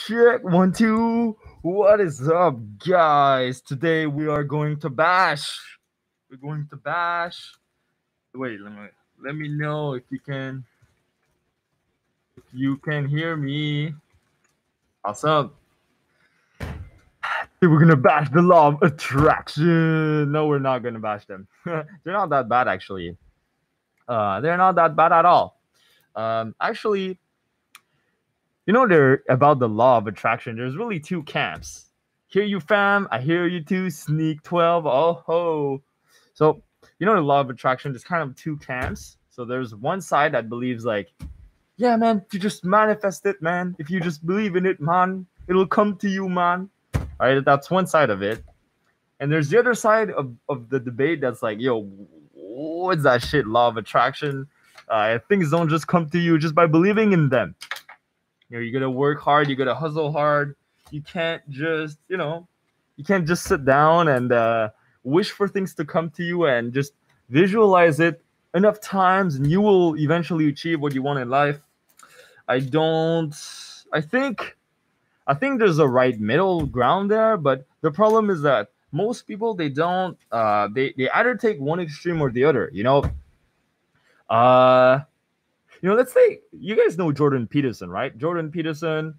Check 1 2. What is up, guys? Today we are going to bash. We're going to bash. Wait, let me know if you can hear me. What's up? We're gonna bash the law of attraction. No, we're not gonna bash them. They're not that bad, actually. They're not that bad at all. Actually, they're about the law of attraction. There's really two camps. Hear you, fam. I hear you too. Sneak 12. Oh ho. So, the law of attraction, there's kind of two camps. So there's one side that believes like, yeah, man, if you just manifest it, man. If you just believe in it, man, it'll come to you, man. All right, that's one side of it. And there's the other side of the debate that's like, yo, what's that shit, law of attraction? Things don't just come to you just by believing in them. You gotta work hard, you gotta hustle hard. You can't just, sit down and wish for things to come to you and just visualize it enough times and you will eventually achieve what you want in life. I think there's a right middle ground there, but the problem is that most people, they don't, they either take one extreme or the other, let's say you guys know Jordan Peterson, right? Jordan Peterson.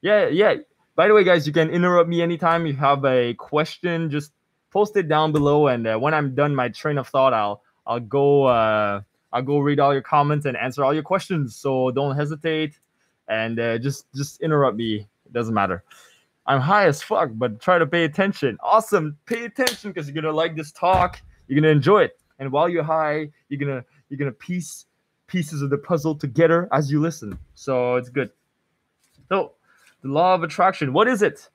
Yeah. By the way, guys, you can interrupt me anytime you have a question. Just post it down below, and when I'm done my train of thought, I'll go read all your comments and answer all your questions. So don't hesitate, and just interrupt me. It doesn't matter. I'm high as fuck, but try to pay attention. Awesome, pay attention because you're gonna like this talk. You're gonna enjoy it, and while you're high, you're gonna piece pieces of the puzzle together as you listen. So it's good. So the law of attraction, what is it?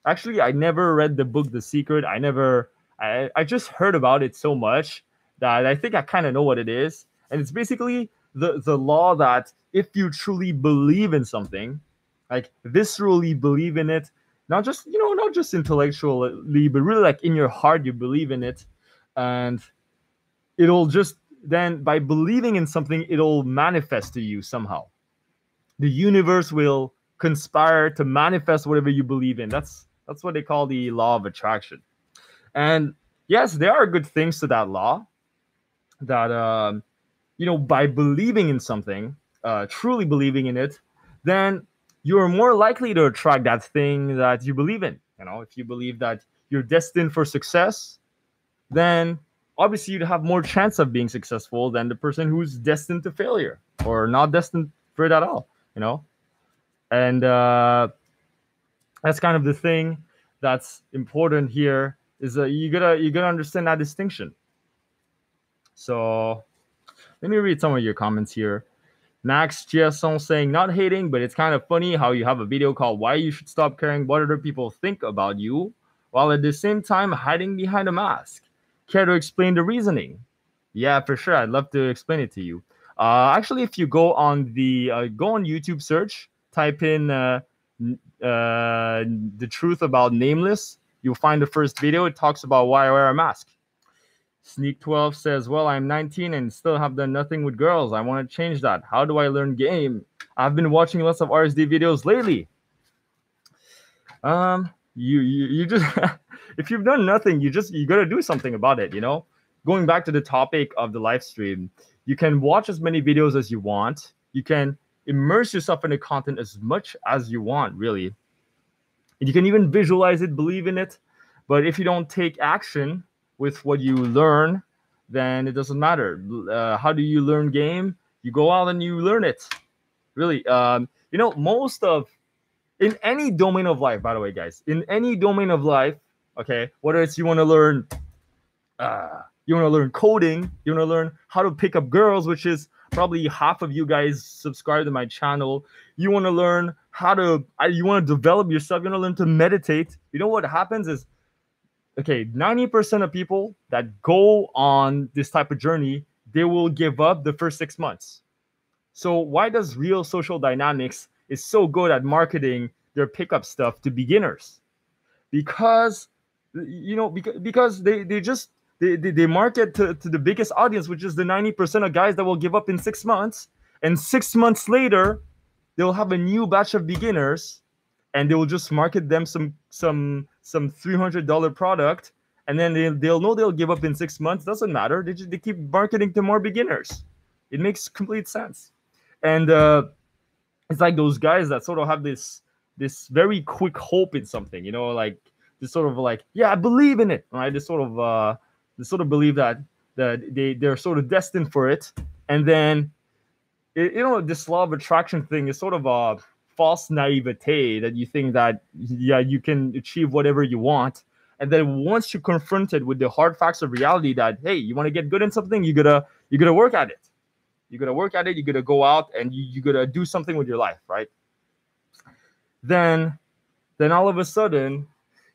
Actually, I never read the book The Secret. I just heard about it so much that I think I kind of know what it is. And it's basically the law that if you truly believe in something, like viscerally believe in it, not just intellectually, but really like in your heart you believe in it, and it'll just then by believing in something, it'll manifest to you somehow. The universe will conspire to manifest whatever you believe in. That's what they call the law of attraction. And yes, there are good things to that law. That by believing in something, truly believing in it, then you're more likely to attract that thing that you believe in. If you believe that you're destined for success, then obviously you'd have more chance of being successful than the person who's destined to failure or not destined for it at all, And that's kind of the thing that's important here is that you gotta understand that distinction. So let me read some of your comments here. Max Giasson saying, not hating, but it's kind of funny how you have a video called Why You Should Stop Caring What Other People Think About You, while at the same time hiding behind a mask. Care to explain the reasoning? Yeah, for sure. I'd love to explain it to you. Actually, if you go on YouTube search, type in the truth about Nameless, you'll find the first video. It talks about why I wear a mask. Sneak 12 says, well, I'm 19 and still have done nothing with girls. I want to change that. How do I learn game? I've been watching lots of RSD videos lately. You just if you've done nothing, you gotta do something about it. Going back to the topic of the live stream, you can watch as many videos as you want. You can immerse yourself in the content as much as you want, really. And you can even visualize it, believe in it. But if you don't take action with what you learn, then it doesn't matter. How do you learn game? You go out and you learn it. Really, in any domain of life, by the way, guys, in any domain of life, okay, whether it's you want to learn coding, you want to learn how to pick up girls, which is probably half of you guys subscribe to my channel. You want to learn you want to develop yourself, you want to learn to meditate. What happens is, okay, 90% of people that go on this type of journey, they will give up the first 6 months. So why does Real Social Dynamics is so good at marketing their pickup stuff to beginners? Because they market to the biggest audience, which is the 90% of guys that will give up in 6 months, and 6 months later they'll have a new batch of beginners and they will just market them some $300 product, and then they'll know they'll give up in 6 months. Doesn't matter. They keep marketing to more beginners. It makes complete sense. And it's like those guys that sort of have this very quick hope in something, like this sort of like, yeah, I believe in it, right? This sort of believe that they're sort of destined for it, and then this law of attraction thing is sort of a false naivete that you think that, yeah, you can achieve whatever you want, and then once you're confronted with the hard facts of reality that, hey, you want to get good in something, you gotta work at it. You gotta go out and you gotta do something with your life, right? Then all of a sudden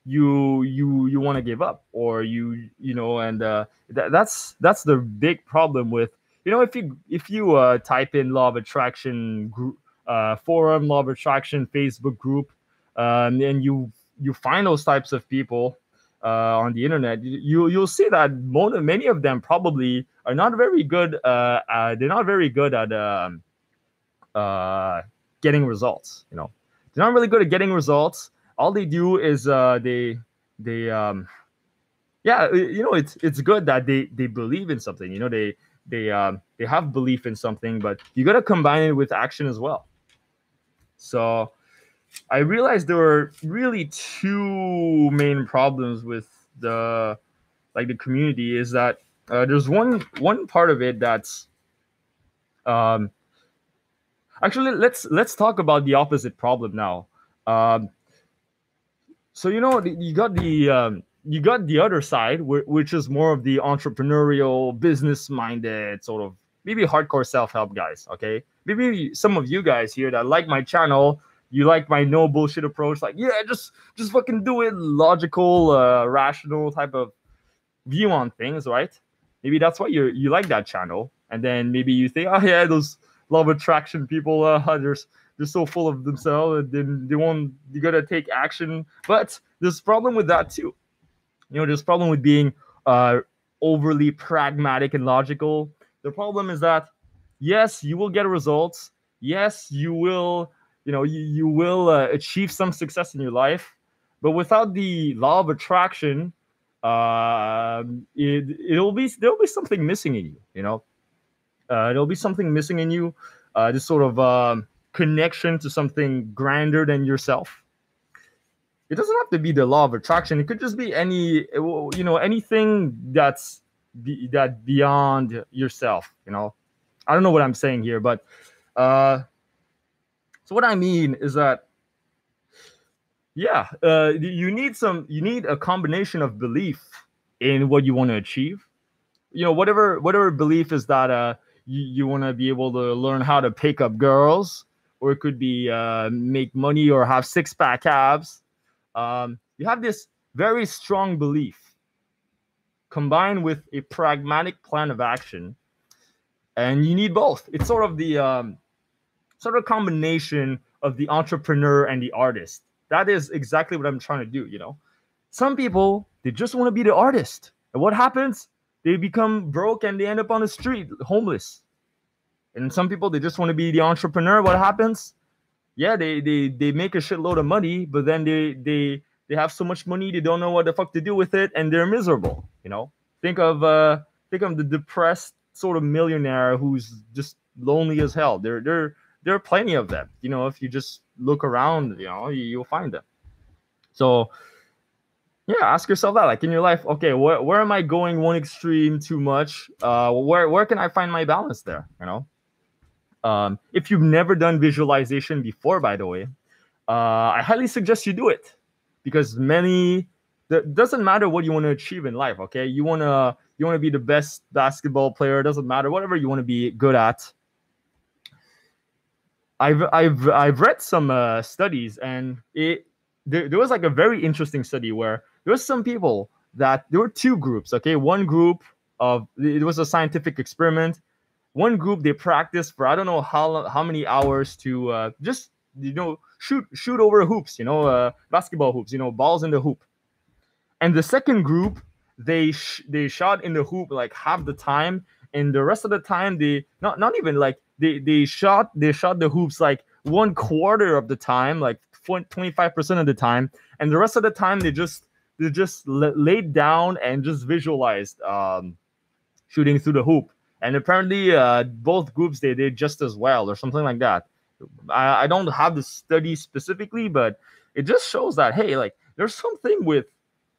you want to give up, or and that's the big problem with, if you type in law of attraction group, forum, law of attraction Facebook group, and you find those types of people on the internet, you'll see that many of them probably are not very good. They're not very good at getting results. They're not really good at getting results. All they do is it's good that they believe in something. They have belief in something, but you got to combine it with action as well. So I realized there were really two main problems with the community. Is that there's one part of it that's actually, let's talk about the opposite problem now. So you got the other side, which is more of the entrepreneurial, business-minded, sort of maybe hardcore self-help guys. Okay, maybe some of you guys here that like my channel, you like my no bullshit approach, like, yeah, just fucking do it, logical, rational type of view on things, right? Maybe that's why you like that channel, and then maybe you think, oh yeah, those law of attraction people, they're so full of themselves, and they won't. You gotta take action. But there's a problem with that too. There's a problem with being overly pragmatic and logical. The problem is that, yes, you will get results. Yes, you will. You will achieve some success in your life, but without the law of attraction, there'll be something missing in you. There'll be something missing in you. This sort of connection to something grander than yourself. It doesn't have to be the law of attraction. It could just be anything that's beyond yourself. I don't know what I'm saying here, but so what I mean is that, you need a combination of belief in what you want to achieve. Whatever belief is that you want to be able to learn how to pick up girls, or it could be make money or have six-pack abs. You have this very strong belief combined with a pragmatic plan of action, and you need both. It's sort of the combination of the entrepreneur and the artist. That is exactly what I'm trying to do. Some people, they just want to be the artist, and what happens? They become broke and they end up on the street, homeless. And some people, they just want to be the entrepreneur. What happens? Yeah, they make a shitload of money, but then they have so much money, they don't know what the fuck to do with it, and they're miserable. Think of the depressed sort of millionaire who's just lonely as hell. There are plenty of them. If you just look around, you'll find them. So yeah, ask yourself that, like, in your life, okay, where am I going one extreme too much? Where can I find my balance there? If you've never done visualization before, by the way, I highly suggest you do it, because doesn't matter what you want to achieve in life. Okay, you want to be the best basketball player. It doesn't matter, whatever you want to be good at. I've read some studies, and there was like a very interesting study where there was some people that there were two groups. Okay, one group it was a scientific experiment. One group, they practiced for I don't know how many hours to just shoot over hoops, basketball hoops, balls in the hoop. And the second group, they shot in the hoop like half the time, and the rest of the time they not even like they shot the hoops like 1/4 of the time, like 25% of the time, and the rest of the time they just laid down and just visualized shooting through the hoop. And apparently, both groups they did just as well, or something like that. I don't have the study specifically, but it just shows that hey, like there's something with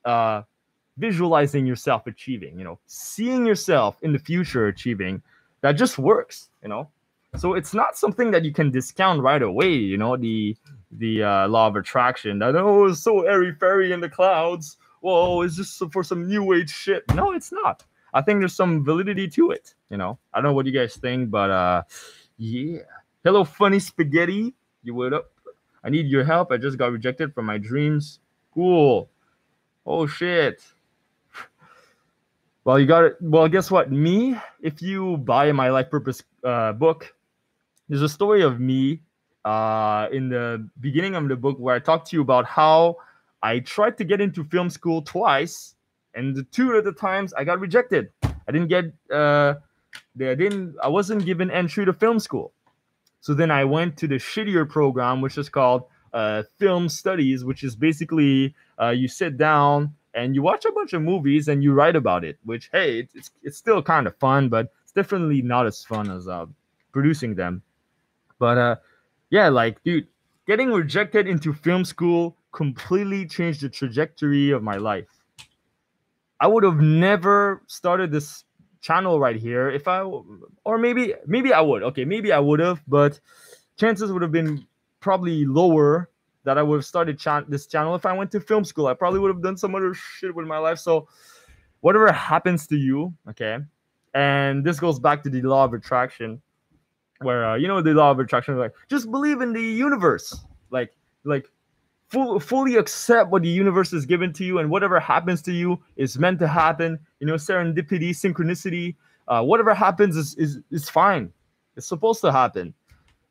uh, visualizing yourself achieving, seeing yourself in the future achieving, that just works. So it's not something that you can discount right away. The law of attraction. That it's so airy fairy in the clouds. Whoa, it's just for some new age shit. No, it's not. I think there's some validity to it. I don't know what you guys think, but yeah. Hello, funny spaghetti. You would up? I need your help. I just got rejected from my dreams. Cool. Oh shit. Well, you got it. Well, guess what? Me, if you buy my life purpose book, there's a story of me in the beginning of the book where I talked to you about how I tried to get into film school twice, and the two of the times I got rejected. I didn't get I wasn't given entry to film school. So then I went to the shittier program, which is called film studies, which is basically you sit down and you watch a bunch of movies and you write about it, which, hey, it's still kind of fun, but it's definitely not as fun as producing them. But yeah, like, dude, getting rejected into film school completely changed the trajectory of my life. I would have never started this channel right here if or maybe I would. Okay, maybe I would have, but chances would have been probably lower that I would have started this channel if I went to film school. I probably would have done some other shit with my life. So whatever happens to you, okay, and this goes back to the law of attraction, where the law of attraction is like, just believe in the universe, like fully accept what the universe has given to you, and whatever happens to you is meant to happen. Serendipity, synchronicity, whatever happens is fine. It's supposed to happen.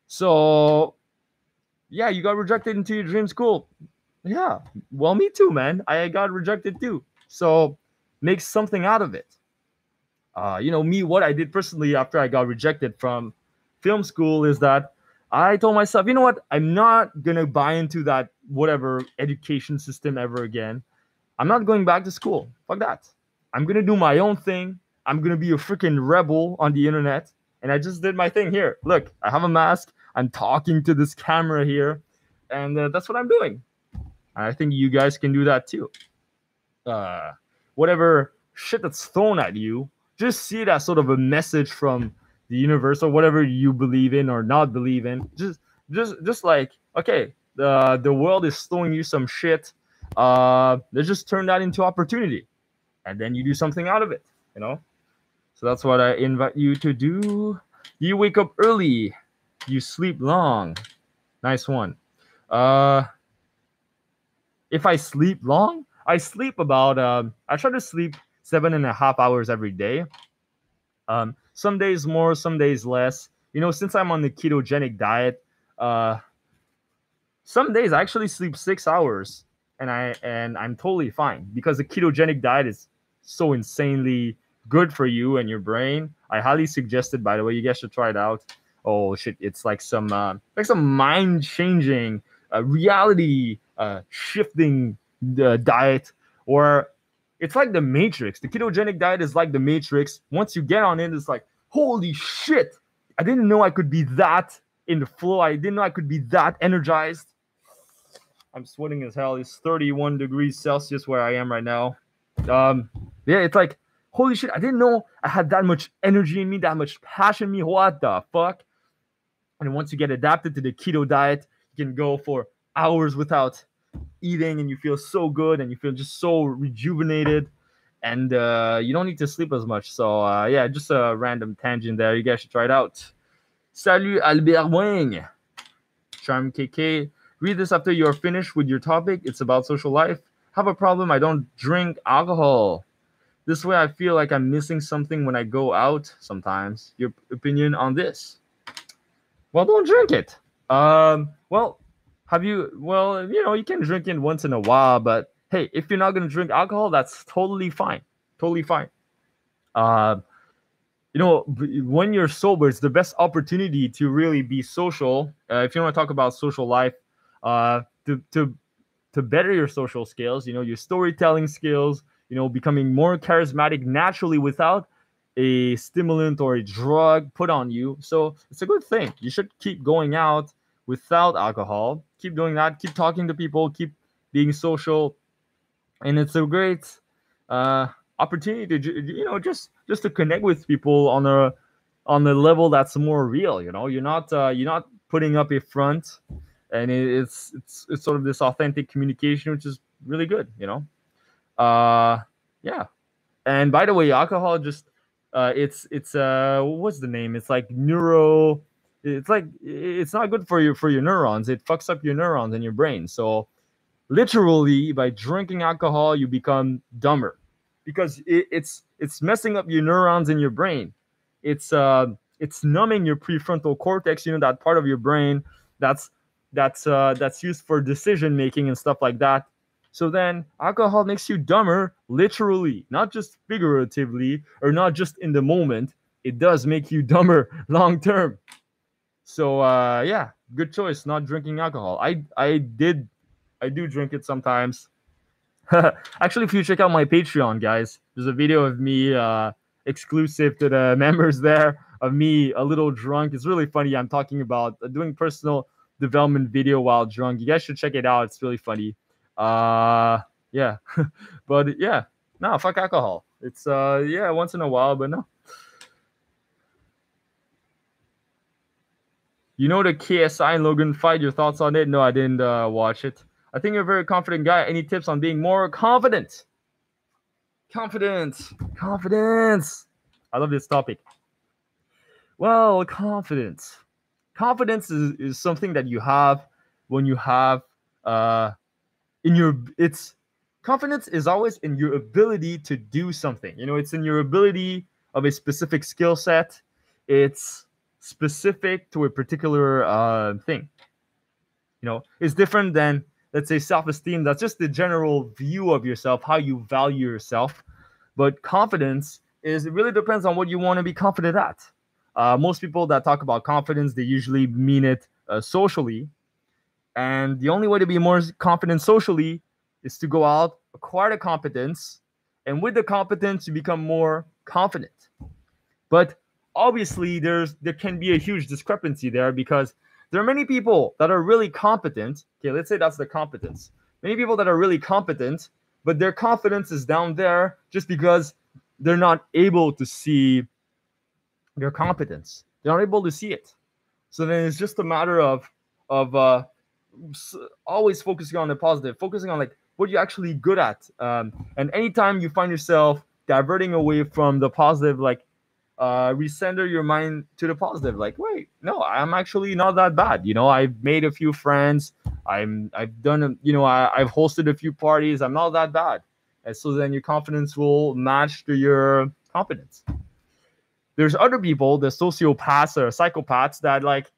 So yeah, you got rejected into your dream school. Yeah, well, me too, man. I got rejected too. So make something out of it. Me, what I did personally after I got rejected from film school is that I told myself, you know what? I'm not going to buy into that whatever education system ever again. I'm not going back to school. Fuck that. I'm going to do my own thing. I'm going to be a freaking rebel on the internet. And I just did my thing here. Look, I have a mask. I'm talking to this camera here. And that's what I'm doing. I think you guys can do that too. Whatever shit that's thrown at you, just see it as sort of a message from the universe or whatever you believe in or not believe in. Just like, okay, the world is throwing you some shit. Let's just turn that into opportunity, and then you do something out of it. So that's what I invite you to do. You wake up early, you sleep long. Nice one. If I sleep long, I sleep about I try to sleep 7.5 hours every day. Some days more, some days less. Since I'm on the ketogenic diet, some days I actually sleep 6 hours, and I'm totally fine because the ketogenic diet is so insanely good for you and your brain. I highly suggest it, by the way. You guys should try it out. Oh shit, it's like some mind changing, reality shifting diet, or it's like the Matrix. The ketogenic diet is like the Matrix. Once you get on it, it's like, holy shit, I didn't know I could be that in the flow. I didn't know I could be that energized. I'm sweating as hell. It's 31 degrees Celsius where I am right now. Yeah, it's like, holy shit, I didn't know I had that much energy in me, that much passion in me. What the fuck? And once you get adapted to the keto diet, you can go for hours without eating, and you feel so good, and you feel just so rejuvenated, and you don't need to sleep as much. So yeah, just a random tangent there. You guys should try it out. Salut Albert Wing. Charm KK. Read this after you're finished with your topic. It's about social life. Have a problem. I don't drink alcohol. This way I feel like I'm missing something when I go out sometimes. Your opinion on this? Well, don't drink it. Well, you can drink it once in a while, but hey, if you're not going to drink alcohol, that's totally fine. Totally fine. When you're sober, it's the best opportunity to really be social. If you want to talk about social life, the to better your social skills, your storytelling skills, becoming more charismatic naturally without a stimulant or a drug put on you. So it's a good thing. You should keep going out without alcohol. Keep doing that. Keep talking to people. Keep being social, and it's a great opportunity to just to connect with people on a level that's more real. You're not putting up a front, and it's sort of this authentic communication, which is really good. Yeah. And by the way, alcohol just it's what's the name? It's like neuro. It's not good for your neurons. It fucks up your neurons in your brain. So literally, by drinking alcohol, you become dumber because it's messing up your neurons in your brain. It's numbing your prefrontal cortex. That part of your brain that's used for decision making and stuff like that. So then alcohol makes you dumber, literally, not just figuratively or not just in the moment. It does make you dumber long term. So yeah, good choice not drinking alcohol. I do drink it sometimes. Actually, if you check out my Patreon, guys, there's a video of me exclusive to the members there of me a little drunk. It's really funny. I'm talking about doing personal development video while drunk. You guys should check it out. It's really funny. Yeah. But yeah, no, fuck alcohol. It's yeah, once in a while, but no. The KSI and Logan fight, your thoughts on it? No, I didn't watch it. I think you're a very confident guy. Any tips on being more confident? Confidence. I love this topic. Well, confidence. Confidence is something that you have when you have confidence is always in your ability to do something. It's in your ability of a specific skill set. It's specific to a particular thing. It's different than, let's say, self-esteem. That's just the general view of yourself, how you value yourself. But confidence it really depends on what you want to be confident at. Most people that talk about confidence, they usually mean it socially. And the only way to be more confident socially is to go out, acquire the competence, and with the competence, you become more confident. But obviously, there can be a huge discrepancy there because there are many people that are really competent. Okay, let's say that's the competence. Many people that are really competent, but their confidence is down there just because they're not able to see their competence. They're not able to see it. So then it's just a matter of always focusing on the positive, focusing on like what you're actually good at. And anytime you find yourself diverting away from the positive, like recenter your mind to the positive. Like, wait, no, I'm actually not that bad. I've made a few friends. I've done, I've hosted a few parties. I'm not that bad. And so then your confidence will match to your competence. There's other people, the sociopaths or psychopaths that like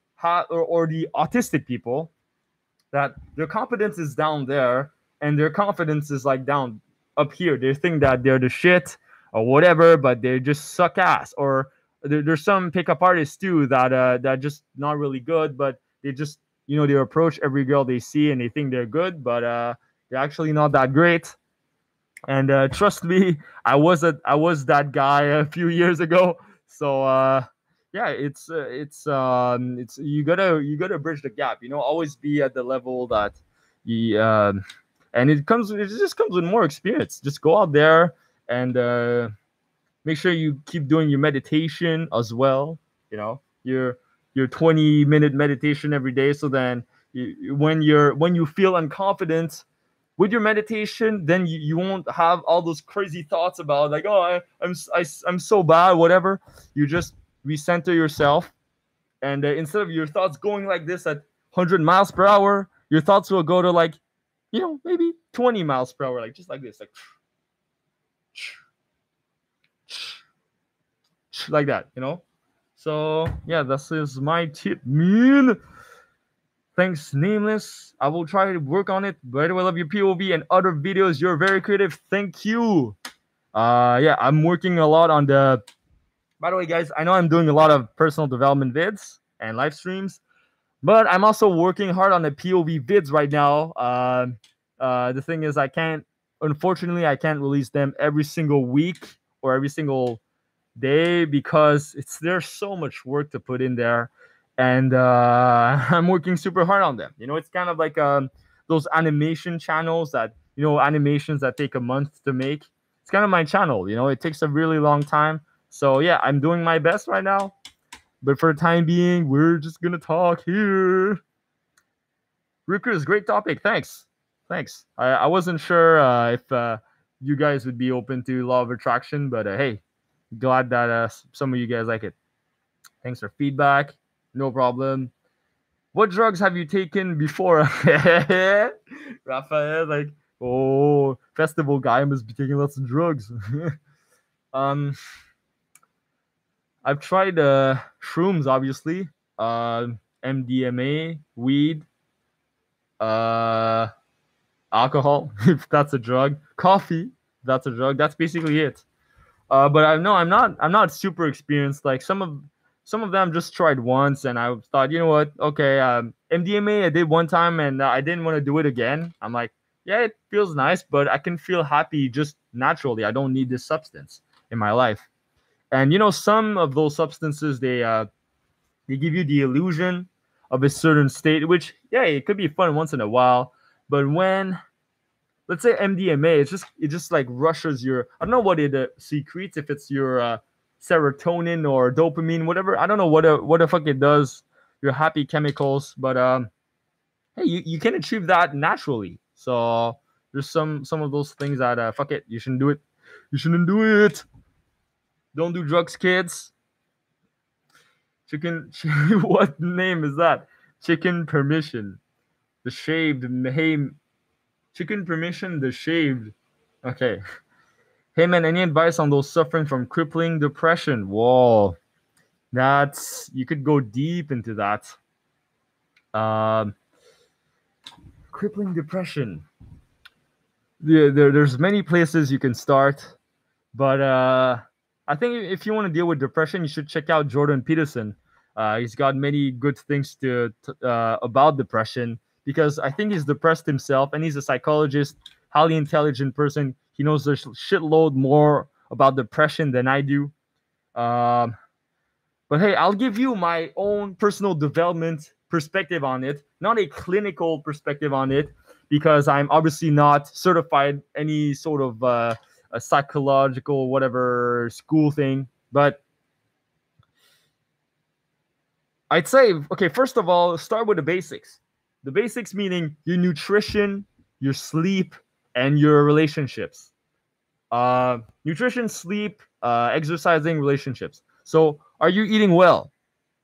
or the autistic people that their competence is down there and their confidence is like down up here. They think that they're the shit or whatever, but they just suck ass. Or there's some pickup artists too that just not really good, but they just they approach every girl they see and they think they're good, but they're actually not that great. And trust me, I was that guy a few years ago. So yeah, it's you gotta bridge the gap. Always be at the level that you and it just comes with more experience. Just go out there and make sure you keep doing your meditation as well. Your 20-minute meditation every day. So then when you feel unconfident with your meditation, then you won't have all those crazy thoughts about like, oh, I'm so bad, whatever. You just recenter yourself, and instead of your thoughts going like this at 100 miles per hour, your thoughts will go to like, maybe 20 miles per hour, like just like this, like that, So yeah, this is my tip, man. Thanks, Nameless. I will try to work on it. By the way, I love your POV and other videos. You're very creative. Thank you. Yeah, I'm working a lot on by the way, guys, I know I'm doing a lot of personal development vids and live streams, But I'm also working hard on the POV vids right now. The thing is, unfortunately, I can't release them every single week or every single day because there's so much work to put in there, and I'm working super hard on them. It's kind of like those animation channels that animations that take a month to make. It's kind of my channel. It takes a really long time. So yeah, I'm doing my best right now. But for the time being, we're just gonna talk here. Recruiters, great topic. Thanks. I wasn't sure if you guys would be open to law of attraction, but hey, glad that some of you guys like it. Thanks for feedback. No problem. What drugs have you taken before? Raphael, like, oh, festival guy must be taking lots of drugs. um, I've tried shrooms, obviously. MDMA, weed, uh, alcohol, if that's a drug, coffee, if that's a drug. That's basically it. But I'm not super experienced. Like some of them just tried once, and I thought, you know what? Okay, MDMA I did one time, and I didn't want to do it again. I'm like, yeah, it feels nice, but I can feel happy just naturally. I don't need this substance in my life. And some of those substances they give you the illusion of a certain state, which yeah, it could be fun once in a while, but when let's say MDMA, it just like rushes your. I don't know what it secretes, if it's your serotonin or dopamine, whatever. I don't know what the fuck it does. Your happy chemicals, but hey, you can achieve that naturally. So there's some of those things that fuck it, you shouldn't do it. You shouldn't do it. Don't do drugs, kids. Chicken. What name is that? Chicken permission. The shaved. Hey, chicken permission. The shaved. Okay. Hey man, any advice on those suffering from crippling depression? Whoa, you could go deep into that. Um, Crippling depression. There's many places you can start, but I think if you want to deal with depression, you should check out Jordan Peterson. He's got many good things about depression, because I think he's depressed himself, and he's a psychologist, highly intelligent person. He knows a shitload more about depression than I do. Um, but hey, I'll give you my own personal development perspective on it, not a clinical perspective on it, because I'm obviously not certified any sort of a psychological whatever school thing. But I'd say, okay, first of all, start with the basics. The basics meaning your nutrition, your sleep, and your relationships. Nutrition, sleep, exercising, relationships. So, are you eating well?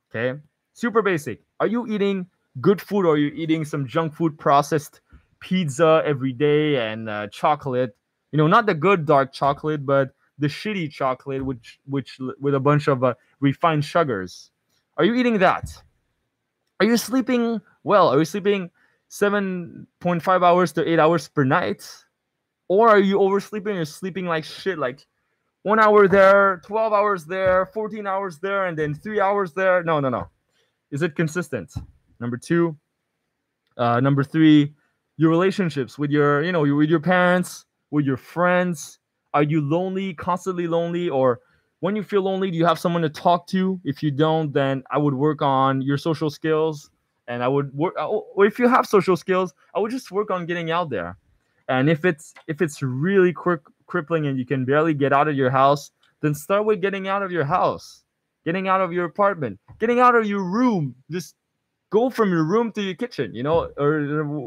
Okay, super basic. Are you eating good food, or are you eating some junk food, processed pizza every day, and chocolate? Not the good dark chocolate, but the shitty chocolate, which with a bunch of refined sugars. Are you eating that? Are you sleeping well? Are you sleeping 7.5 hours to 8 hours per night? Or are you oversleeping? You're sleeping like shit, like 1 hour there, 12 hours there, 14 hours there, and then 3 hours there. No. Is it consistent? Number two. Number three, your relationships with with your parents, with your friends. Are you lonely, constantly lonely? Or when you feel lonely, do you have someone to talk to? If you don't, then I would work on your social skills. And I would work, or if you have social skills, I would just work on getting out there. And if it's really crippling and you can barely get out of your house, then start with getting out of your house, getting out of your apartment, getting out of your room. Just go from your room to your kitchen, or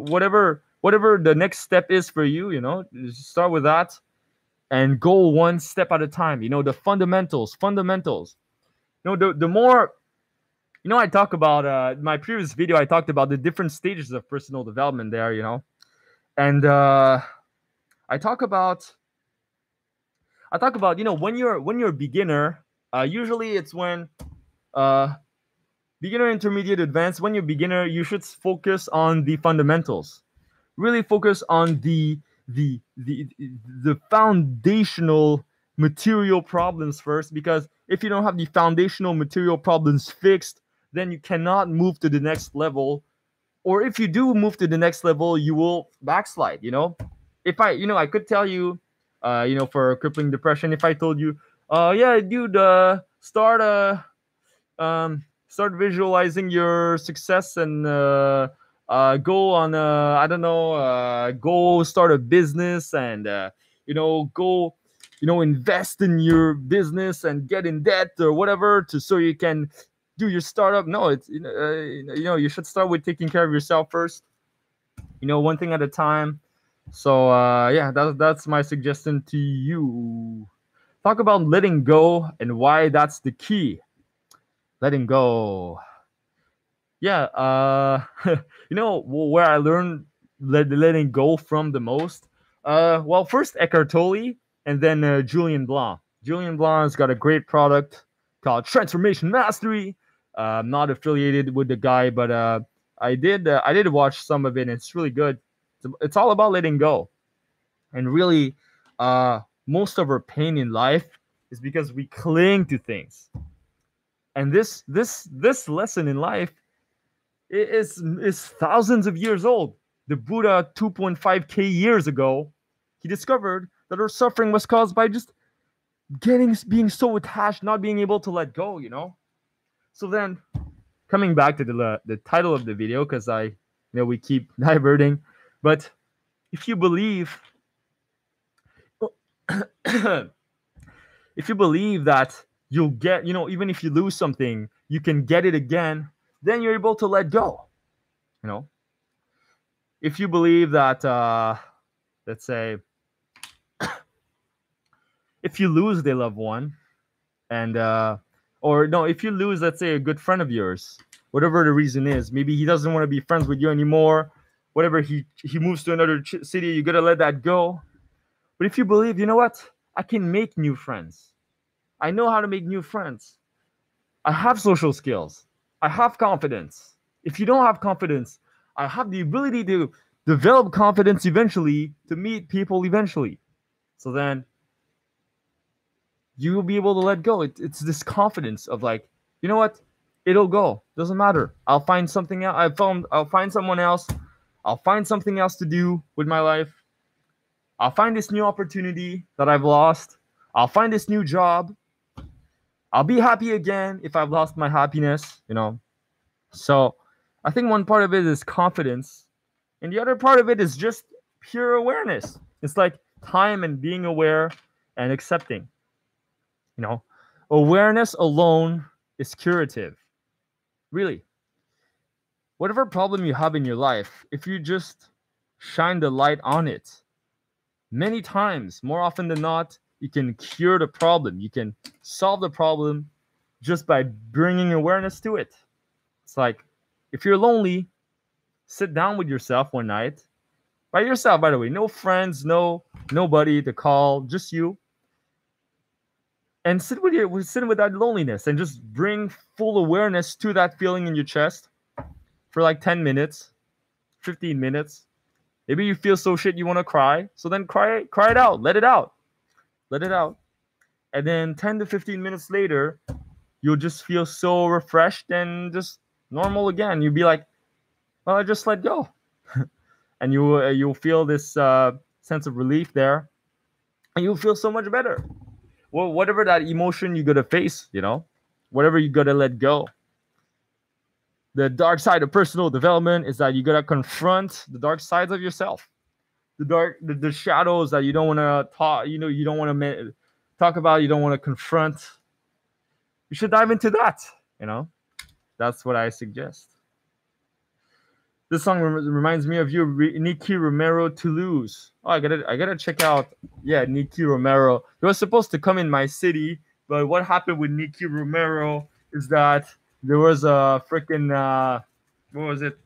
whatever the next step is for you. Just start with that and go one step at a time. The fundamentals. The more, I talk about my previous video. I talked about the different stages of personal development there. And I talk about when you're a beginner. Usually it's when beginner, intermediate, advanced. When you're beginner, you should focus on the fundamentals. Really focus on the foundational material problems first, because if you don't have the foundational material problems fixed, then you cannot move to the next level. Or if you do move to the next level, you will backslide. If I could tell you, for crippling depression, if I told you, yeah, dude, start visualizing your success and go on I don't know, go start a business and go invest in your business and get in debt or whatever so you can do your startup. No, it's you should start with taking care of yourself first, one thing at a time. So yeah, that's my suggestion to you. Talk about letting go and why that's the key. Letting go. Yeah, where I learned letting go from the most. Well, first Eckhart Tolle, and then Julian Blanc. Julian Blanc's got a great product called Transformation Mastery. I'm not affiliated with the guy, but I did watch some of it, and it's really good. It's all about letting go, and really, most of our pain in life is because we cling to things. And this lesson in life is thousands of years old. The Buddha, 2.5k years ago, he discovered that our suffering was caused by just being so attached, not being able to let go. So then, coming back to the title of the video, because we keep diverting, but if you believe if you believe that you'll get, even if you lose something, you can get it again, then you're able to let go. If you believe that, let's say, if you lose a loved one, and or no, if you lose, let's say, a good friend of yours, whatever the reason is, maybe he doesn't want to be friends with you anymore, whatever, he moves to another city, you gotta let that go. But if you believe, you know what, I can make new friends, I know how to make new friends, I have social skills, I have confidence. If you don't have confidence, I have the ability to develop confidence eventually, to meet people eventually. So then you will be able to let go. It's this confidence of like, you know what? It'll go. Doesn't matter. I'll find something else. I'll find someone else. I'll find something else to do with my life. I'll find this new opportunity that I've lost. I'll find this new job. I'll be happy again if I've lost my happiness, So I think one part of it is confidence, and the other part of it is just pure awareness. It's like time and being aware and accepting. Awareness alone is curative. Really. Whatever problem you have in your life, if you just shine the light on it, many times, more often than not, you can cure the problem. You can solve the problem just by bringing awareness to it. It's like, if you're lonely, sit down with yourself one night. By yourself, by the way. No friends, nobody to call, just you. And sit with that loneliness and just bring full awareness to that feeling in your chest for like 10 minutes, 15 minutes. Maybe you feel so shit you want to cry. So then cry it out. Let it out. And then 10 to 15 minutes later, you'll just feel so refreshed and just normal again. You'll be like, well, I just let go. And you'll feel this sense of relief there. And you'll feel so much better. Well, whatever that emotion you gotta face, whatever you gotta let go. The dark side of personal development is that you gotta confront the dark sides of yourself, the shadows that you don't want to talk, you don't want to talk about, you don't want to confront. You should dive into that. That's what I suggest. This song reminds me of you, Nikki Romero, Toulouse. Oh, I gotta check out. Yeah, Nikki Romero. He was supposed to come in my city, but what happened with Nikki Romero is that there was a freaking what was it?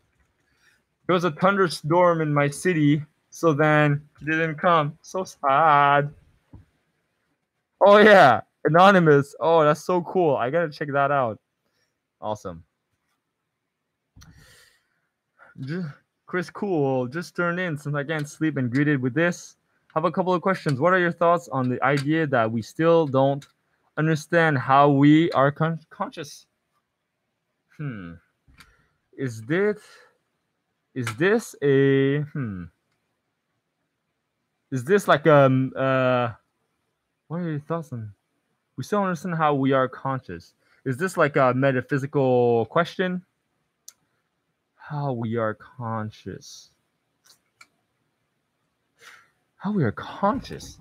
There was a thunderstorm in my city, so then he didn't come. So sad. Oh yeah, Anonymous. Oh, that's so cool. I gotta check that out. Awesome. Chris Cool just turned in since I can't sleep and greeted with this. Have a couple of questions. What are your thoughts on the idea that we still don't understand how we are conscious? Is this a Is this like what are your thoughts on? We still understand how we are conscious. Is this like a metaphysical question? How we are conscious. How we are conscious.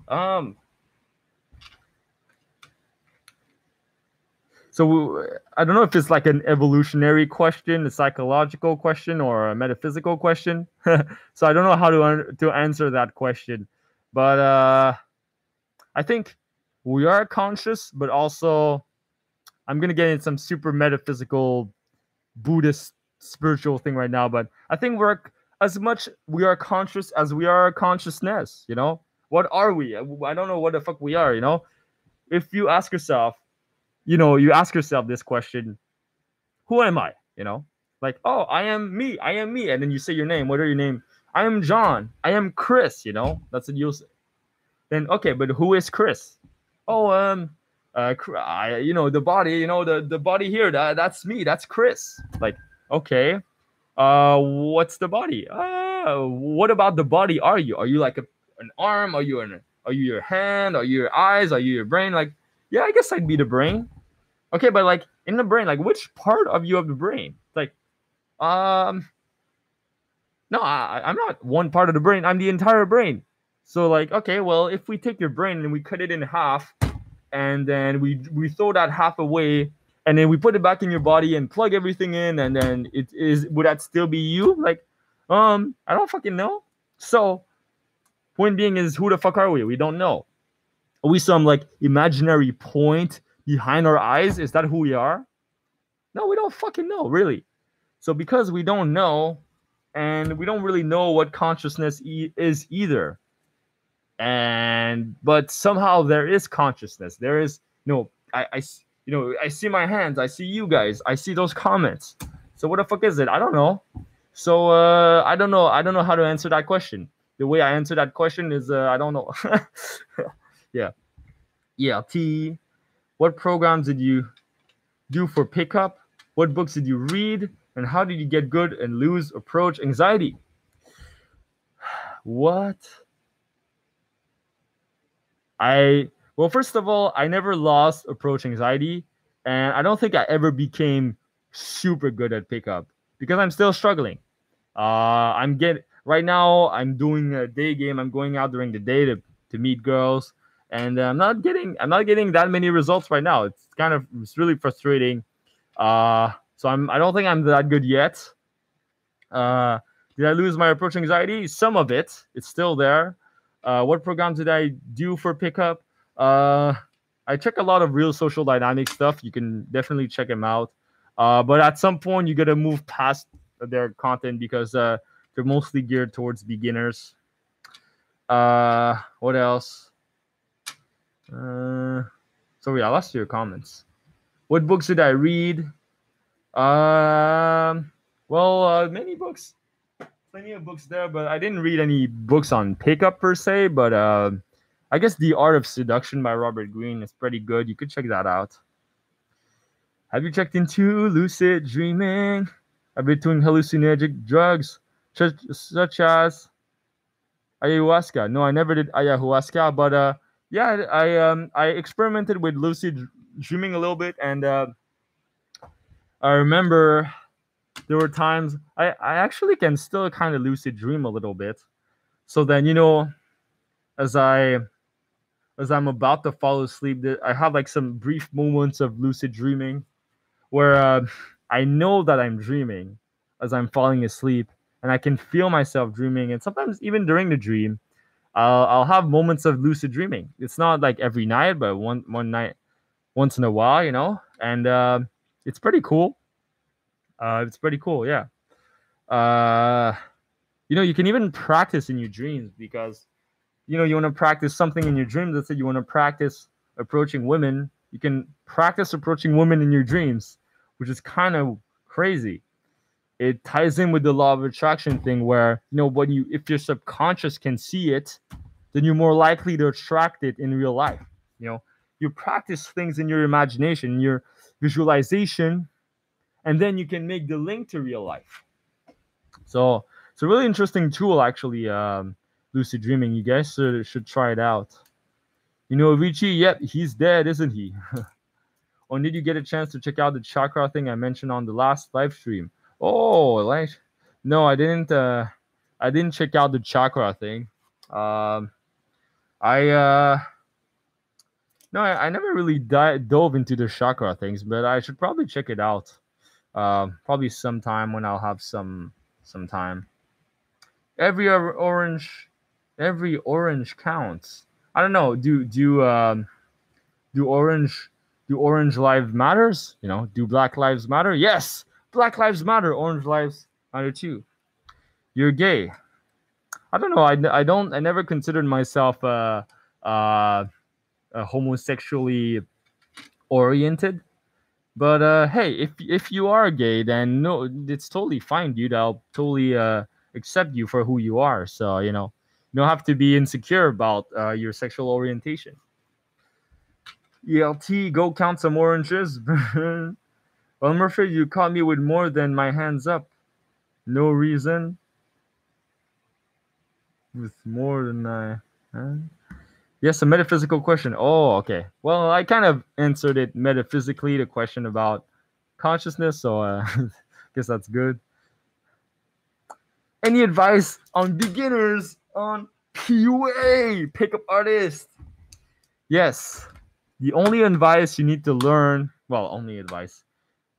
So I don't know if it's like an evolutionary question, a psychological question, or a metaphysical question. So I don't know how to answer that question, but I think we are conscious, but also I'm gonna get in some super metaphysical Buddhist spiritual thing right now. But I think we're as much we are conscious as we are consciousness. You know, what are we? I don't know what the fuck we are. You know, if you ask yourself, you ask yourself this question: who am I? You know, like, oh, I am me, and then you say your name. What are your name? I am John. I am Chris. You know, that's what you'll say. Then okay, but who is Chris? Oh, the body, the body here, that's me, that's Chris. Like, okay, what's the body? What about the body? Are you like an arm? Are you your hand? Are you your eyes? Are you your brain? Like, yeah, I guess I'd be the brain. Okay, but like in the brain, like which part of you of the brain? Like, no, I'm not one part of the brain. I'm the entire brain. So like, okay, well, if we take your brain and we cut it in half, and then we throw that half away, and then we put it back in your body and plug everything in, and then would that still be you? Like, I don't fucking know. So, point being is, who the fuck are we? We don't know. Are we some like imaginary point behind our eyes? Is that who we are? No, we don't fucking know, really. So because we don't know, and we don't really know what consciousness is either. But somehow there is consciousness. There is I see my hands. I see you guys. I see those comments. So what the fuck is it? I don't know. So I don't know. I don't know how to answer that question. The way I answer that question is I don't know. Yeah. T. What programs did you do for pickup? What books did you read? And how did you get good and lose approach anxiety? What? Well, first of all, I never lost approach anxiety, and I don't think I ever became super good at pickup because I'm still struggling. Right now I'm doing a day game. I'm going out during the day to meet girls, and I'm not getting that many results right now. It's really frustrating. So I don't think I'm that good yet. Did I lose my approach anxiety? Some of it. It's still there. What programs did I do for pickup? I check a lot of real social dynamic stuff. You can definitely check them out. But at some point, you got to move past their content because they're mostly geared towards beginners. What else? Sorry, I lost your comments. What books did I read? Many books. Plenty of books there, but I didn't read any books on pickup per se. But I guess The Art of Seduction by Robert Greene is pretty good. You could check that out. Have you checked into lucid dreaming? I've been doing hallucinogenic drugs such as ayahuasca. No, I never did ayahuasca, but yeah, I experimented with lucid dreaming a little bit, and I remember there were times I actually can still kind of lucid dream a little bit. So then, as I'm about to fall asleep, I have like some brief moments of lucid dreaming where I know that I'm dreaming as I'm falling asleep, and I can feel myself dreaming. And sometimes even during the dream, I'll have moments of lucid dreaming. It's not like every night, but one night, once in a while, and it's pretty cool. It's pretty cool, yeah. You can even practice in your dreams because, you want to practice something in your dreams. Let's say you want to practice approaching women. You can practice approaching women in your dreams, which is kind of crazy. It ties in with the law of attraction thing where, if your subconscious can see it, then you're more likely to attract it in real life. You practice things in your imagination, your visualization, and then you can make the link to real life. So it's a really interesting tool, actually. Lucid dreaming. You guys should try it out. You know, Avicii, yep, he's dead, isn't he? Or did you get a chance to check out the chakra thing I mentioned on the last live stream? Oh, like, no, I didn't. I didn't check out the chakra thing. I no, I never really dove into the chakra things, but I should probably check it out. Probably sometime when I'll have some time. Every orange counts. I don't know. Do orange lives matters? You know, do black lives matter? Yes, black lives matter. Orange lives matter too. You're gay. I don't know. I never considered myself homosexually oriented. But hey, if you are gay, then no, it's totally fine, dude. I'll totally accept you for who you are. So you know, you don't have to be insecure about your sexual orientation. ELT, go count some oranges. Well, I'm afraid you caught me with more than my hands up. No reason. With more than I. Yes, a metaphysical question. Oh, okay. Well, I kind of answered it metaphysically, the question about consciousness, so I guess that's good. Any advice on beginners on PUA, pickup artist? Yes. The only advice you need to learn, the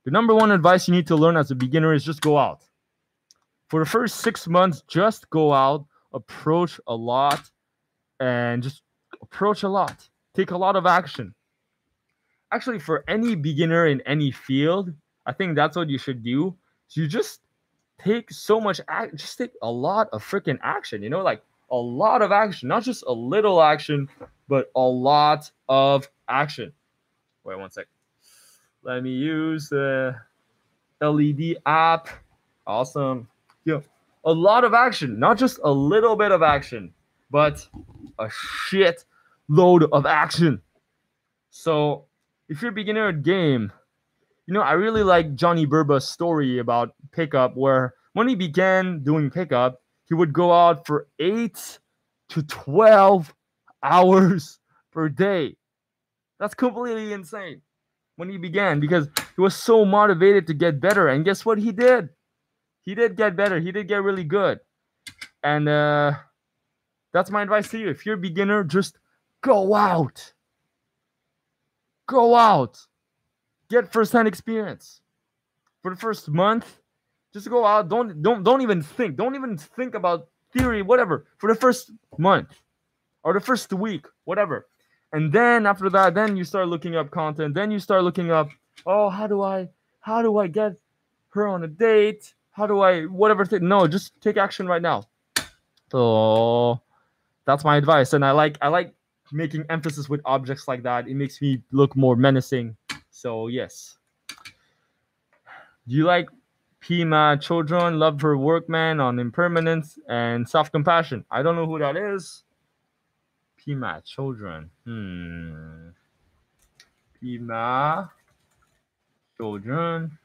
number one advice you need to learn as a beginner is just go out. For the first 6 months, just go out, approach a lot, and just approach a lot. Take a lot of action. Actually, for any beginner in any field, I think that's what you should do. So you just take so much just take a lot of freaking action, you know, like a lot of action, not just a little action, but a lot of action. Wait one sec. Let me use the LED app. Awesome. Yeah, a lot of action, not just a little bit of action, but a shit load of action. So if you're a beginner at game, you know, I really like Johnny Burba's story about pickup, where when he began doing pickup, he would go out for 8 to 12 hours per day. That's completely insane when he began, because he was so motivated to get better. And guess what he did? He did get better. He did get really good. And that's my advice to you. If you're a beginner, just go out. Go out. Get first-hand experience. For the first month, just go out. Don't even think. Don't even think about theory, whatever. For the first month or the first week, whatever. And then after that, then you start looking up content. Then you start looking up, oh, how do I get her on a date? How do I whatever thing? No, just take action right now. So that's my advice. And I like making emphasis with objects like that. It makes me look more menacing. So yes. Do you like Pima Children? Love her work, man, on impermanence and self-compassion. I don't know who that is. Pima Children. Pima Children.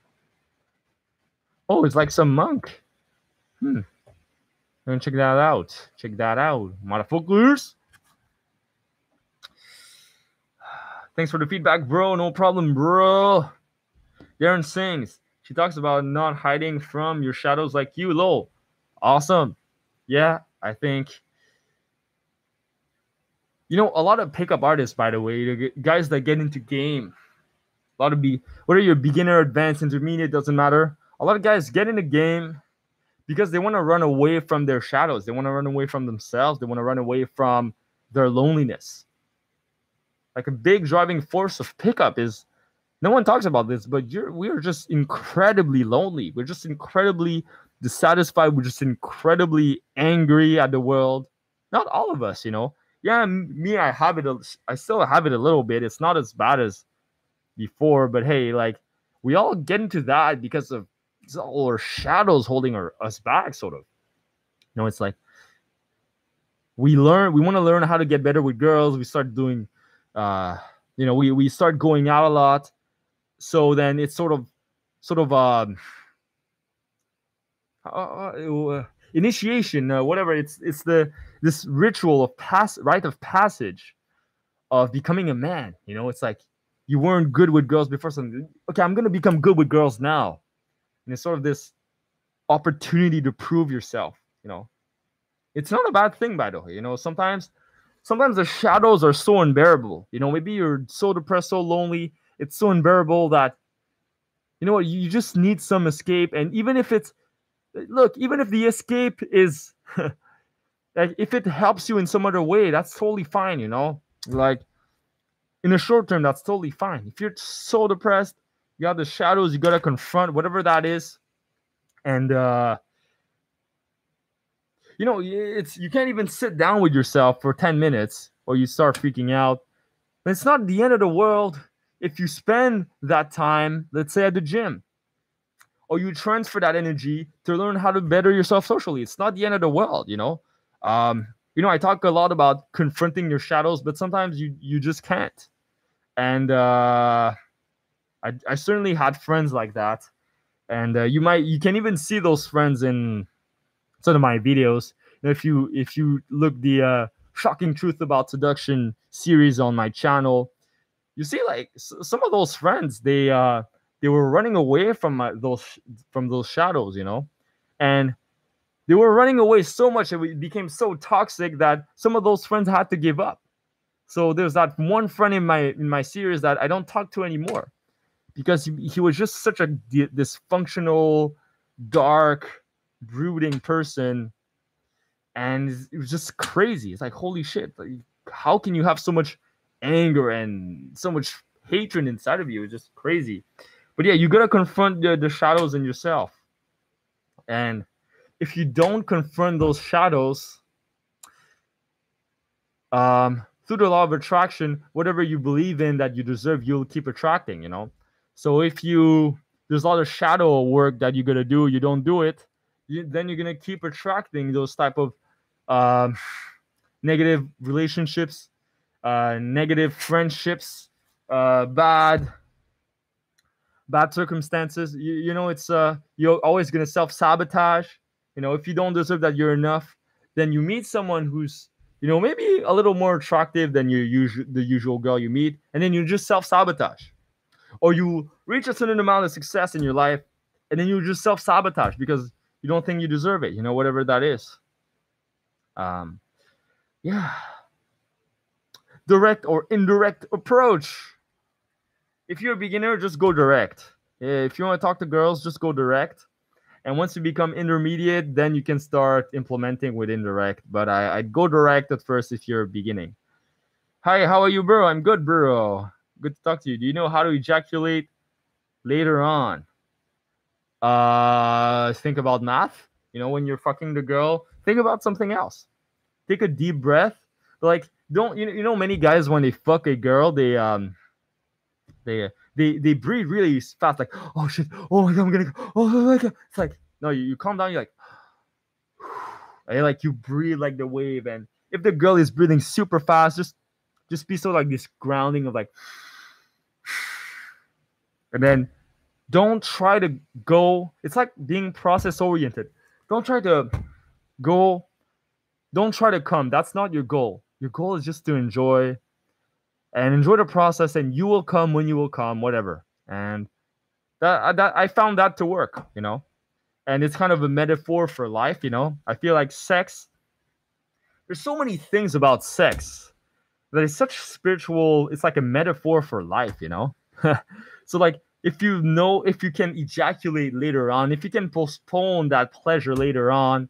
Oh, it's like some monk. And check that out. Check that out, motherfuckers. Thanks for the feedback, bro. No problem, bro. Darren sings. She talks about not hiding from your shadows like you, lol. Awesome. Yeah, I think. You know, a lot of pickup artists, by the way, the guys that get into game, a lot of whether you're beginner, advanced, intermediate, doesn't matter. A lot of guys get in the game because they want to run away from their shadows. They want to run away from themselves. They want to run away from their loneliness. Like a big driving force of pickup is, no one talks about this, but we are just incredibly lonely. We're just incredibly dissatisfied. We're just incredibly angry at the world. Not all of us, you know. Yeah, me, I still have it a little bit. It's not as bad as before, but hey, like, we all get into that because of all our shadows holding us back, sort of. You know, it's like we want to learn how to get better with girls. We start doing, we start going out a lot. So then it's sort of sort of initiation, whatever. It's this ritual of rite of passage of becoming a man. You know, it's like you weren't good with girls before, something. Okay, I'm gonna become good with girls now, and it's sort of this opportunity to prove yourself. You know, it's not a bad thing, by the way. You know, sometimes the shadows are so unbearable. You know, maybe you're so depressed, so lonely, it's so unbearable that you know what, you just need some escape. And even if it's even if the escape is like, if it helps you in some other way, that's totally fine, you know? Like in the short term, that's totally fine. If you're so depressed, you got the shadows, you gotta confront whatever that is. And you know, you can't even sit down with yourself for 10 minutes or you start freaking out. But it's not the end of the world if you spend that time, let's say, at the gym, or you transfer that energy to learn how to better yourself socially. It's not the end of the world, you know. You know, I talk a lot about confronting your shadows, but sometimes you just can't. And I certainly had friends like that, and you can even see those friends in some of my videos. If you look the shocking truth about seduction series on my channel, you see like some of those friends, they were running away from those shadows, you know, and they were running away so much that it became so toxic that some of those friends had to give up. So there's that one friend in my series that I don't talk to anymore because he was just such a dysfunctional, dark, brooding person, and it was just crazy. It's like, holy shit, like, how can you have so much anger and so much hatred inside of you? It's just crazy. But yeah, you gotta confront the shadows in yourself. And if you don't confront those shadows, through the law of attraction, whatever you believe in that you deserve, you'll keep attracting, you know? So if there's a lot of shadow work that you're gonna do, you don't do it, then you're gonna keep attracting those type of negative relationships, negative friendships, bad circumstances. You know, it's you're always gonna self-sabotage. You know, if you don't deserve that you're enough, then you meet someone who's, you know, maybe a little more attractive than the usual girl you meet, and then you just self-sabotage. Or you reach a certain amount of success in your life, and then you just self-sabotage because you don't think you deserve it, you know, whatever that is. Yeah. Direct or indirect approach. If you're a beginner, just go direct. If you want to talk to girls, just go direct. And once you become intermediate, then you can start implementing with indirect. But I'd go direct at first if you're beginning. Hi, how are you, bro? I'm good, bro. Good to talk to you. Do you know how to ejaculate later on? Think about math. You know, when you're fucking the girl, think about something else. Take a deep breath. Like, don't you know many guys when they fuck a girl, they breathe really fast, like, oh shit, oh my god, I'm gonna go, oh my god. It's like, no, you calm down, you're like, and like you breathe like the wave. And if the girl is breathing super fast, just be so like this grounding of like, and then don't try to go. It's like being process oriented. Don't try to come. That's not your goal. Your goal is just to enjoy the process, and you will come when you will come, whatever. And that I found that to work, you know. And it's kind of a metaphor for life, you know. I feel like sex, there's so many things about sex that is such spiritual. It's like a metaphor for life, you know. So like, if you can ejaculate later on, if you can postpone that pleasure later on,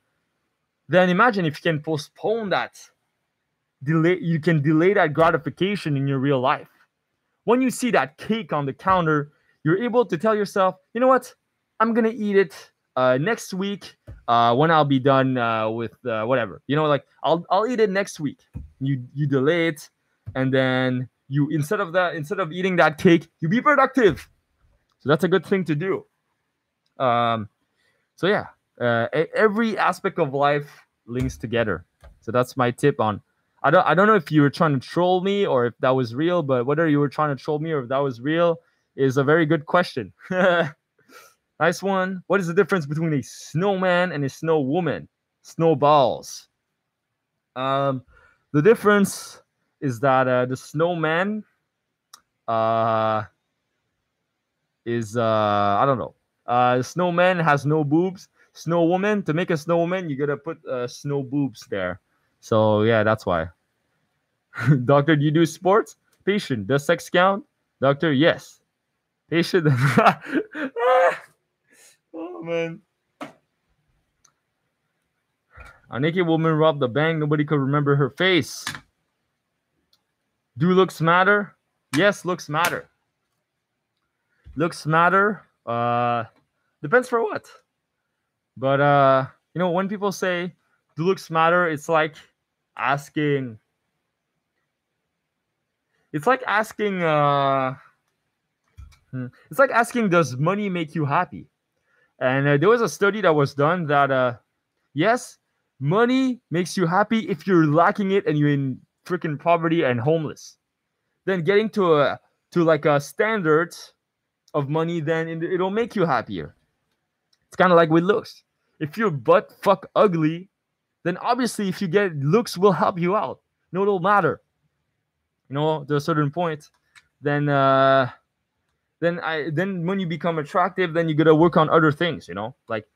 then imagine if you can postpone that you can delay that gratification in your real life. When you see that cake on the counter, you're able to tell yourself, you know what, I'm gonna eat it next week when I'll be done with whatever. You know, like I'll eat it next week. You delay it, and then you instead of eating that cake, you be productive. So that's a good thing to do. So yeah, every aspect of life links together. So that's my tip on. I don't know if you were trying to troll me or if that was real, but whether you were trying to troll me or if that was real is a very good question. Nice one. What is the difference between a snowman and a snow woman? Snowballs. The difference is that the snowman uh, is I don't know. Snowman has no boobs. Snow woman, to make a snow woman, you gotta put snow boobs there. So yeah, that's why. Doctor, do you do sports? Patient, does sex count? Doctor, yes. Patient. Oh man. A naked woman robbed the bank. Nobody could remember her face. Do looks matter? Yes, looks matter. Looks matter. Depends for what. But when people say do looks matter, it's like asking. It's like asking. It's like asking, does money make you happy? And there was a study that was done that yes, money makes you happy if you're lacking it and you're in freaking poverty and homeless. Then getting to like a standard of money, then it'll make you happier. It's kind of like with looks. If you're butt fuck ugly, then obviously if you get looks will help you out. No, it'll matter. To a certain point. Then when you become attractive, then you gotta work on other things. Like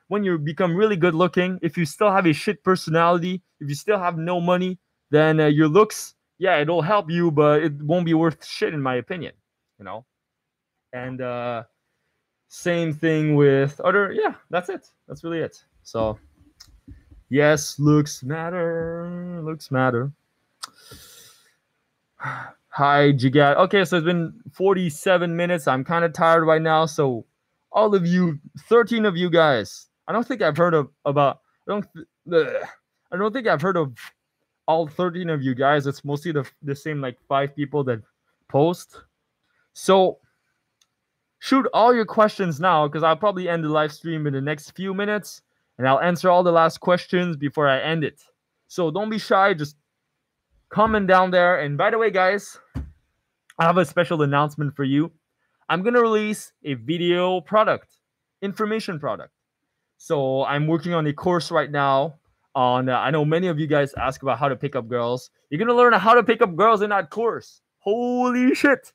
when you become really good looking, if you still have a shit personality, if you still have no money, then your looks, yeah, it'll help you, but it won't be worth shit in my opinion. And same thing with other. Yeah, that's it. That's really it. So yes, looks matter. Looks matter. Hi, Jigat. Okay, so it's been 47 minutes. I'm kind of tired right now. So all of you, 13 of you guys, I don't think I've heard of I don't think I've heard of all 13 of you guys. It's mostly the same like 5 people that post. So shoot all your questions now, because I'll probably end the live stream in the next few minutes, and I'll answer all the last questions before I end it. So don't be shy. Just comment down there. And by the way, guys, I have a special announcement for you. I'm going to release a video product, information product. So I'm working on a course right now on, I know many of you guys ask about how to pick up girls. You're going to learn how to pick up girls in that course. Holy shit.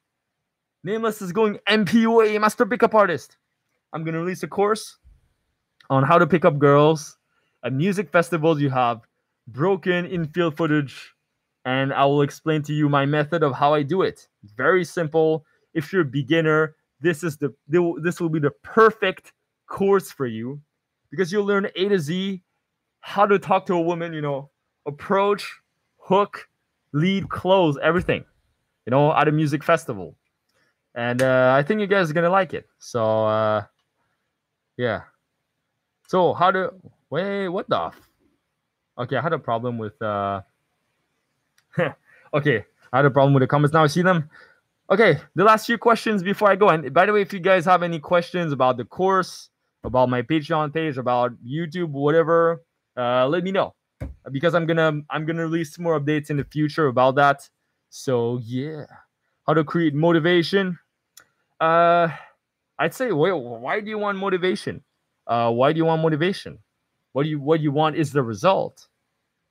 Nameless is going MPUA, Master Pickup Artist. I'm going to release a course on how to pick up girls at music festivals. You have broken in-field footage, and I will explain to you my method of how I do it. Very simple. If you're a beginner, this will be the perfect course for you, because you'll learn A to Z, how to talk to a woman, approach, hook, lead, close, everything, at a music festival. And I think you guys are going to like it. So, yeah. So, what the? Okay, I had a problem with... Okay, I had a problem with the comments. Now I see them. Okay, the last few questions before I go. And by the way, if you guys have any questions about the course, about my Patreon page, about YouTube, whatever, let me know, because I'm gonna release more updates in the future about that. So yeah, how to create motivation. I'd say, why do you want motivation? Why do you want motivation? What you want is the result.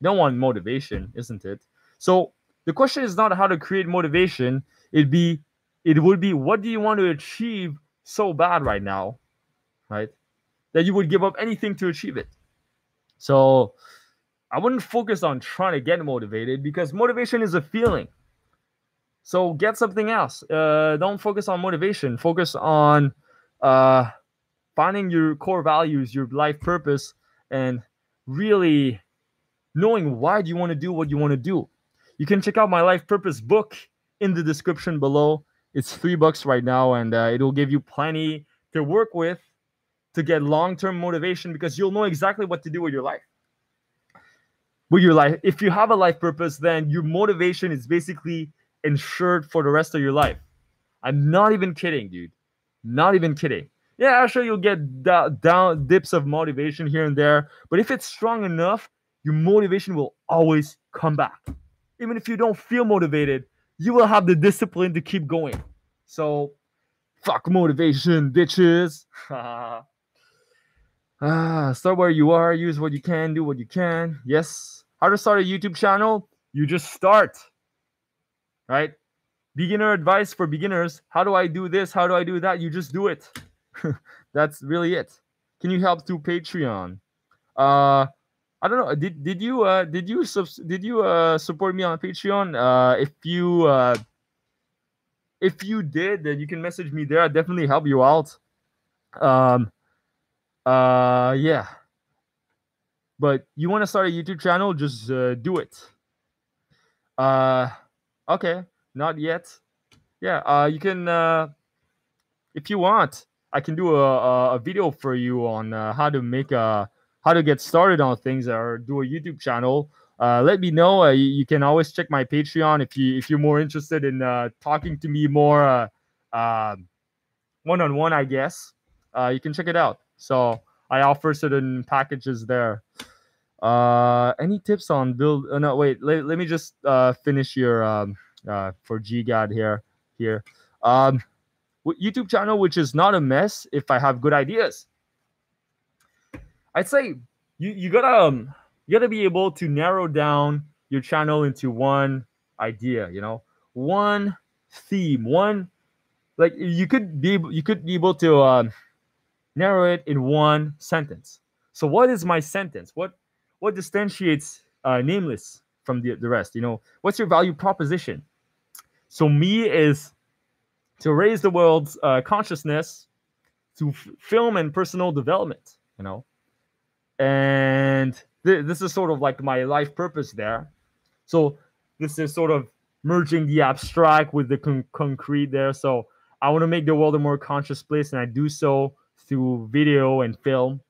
You don't want motivation, isn't it? So the question is not how to create motivation. It would be, what do you want to achieve so bad right now, right? That you would give up anything to achieve it. So I wouldn't focus on trying to get motivated, because motivation is a feeling. So get something else. Don't focus on motivation. Focus on finding your core values, your life purpose, and really knowing why do you want to do what you want to do. You can check out my life purpose book in the description below. It's $3 right now, and it'll give you plenty to work with to get long-term motivation, because you'll know exactly what to do with your life. If you have a life purpose, then your motivation is basically ensured for the rest of your life. I'm not even kidding, dude. Not even kidding. Yeah, I'm sure you'll get down dips of motivation here and there, but if it's strong enough, your motivation will always come back. Even if you don't feel motivated, you will have the discipline to keep going. So Fuck motivation, bitches. Start where you are, use what you can, do what you can. Yes. How to start a YouTube channel? You just start, right? Beginner advice for beginners. How do I do this? How do I do that? You just do it. That's really it. Can you help through Patreon? I don't know. Did you support me on Patreon? If you did, then you can message me there. I'll definitely help you out. Um, yeah. But you want to start a YouTube channel? Just do it. Okay. Not yet. Yeah. You can, if you want, I can do a video for you on how to get started on things or do a YouTube channel. Let me know. You can always check my Patreon if you're more interested in talking to me more one-on-one, I guess. You can check it out. So I offer certain packages there. Any tips on build? No, wait. Let me just finish your for GGAD here. YouTube channel which is not a mess if I have good ideas. I'd say you gotta be able to narrow down your channel into one idea, one theme, one, like you could be able to narrow it in one sentence. So what is my sentence? What differentiates Nameless from the rest? What's your value proposition? So me is to raise the world's consciousness to film and personal development, and this is sort of like my life purpose there. So this is sort of merging the abstract with the concrete there. So I want to make the world a more conscious place, and I do so through video and film,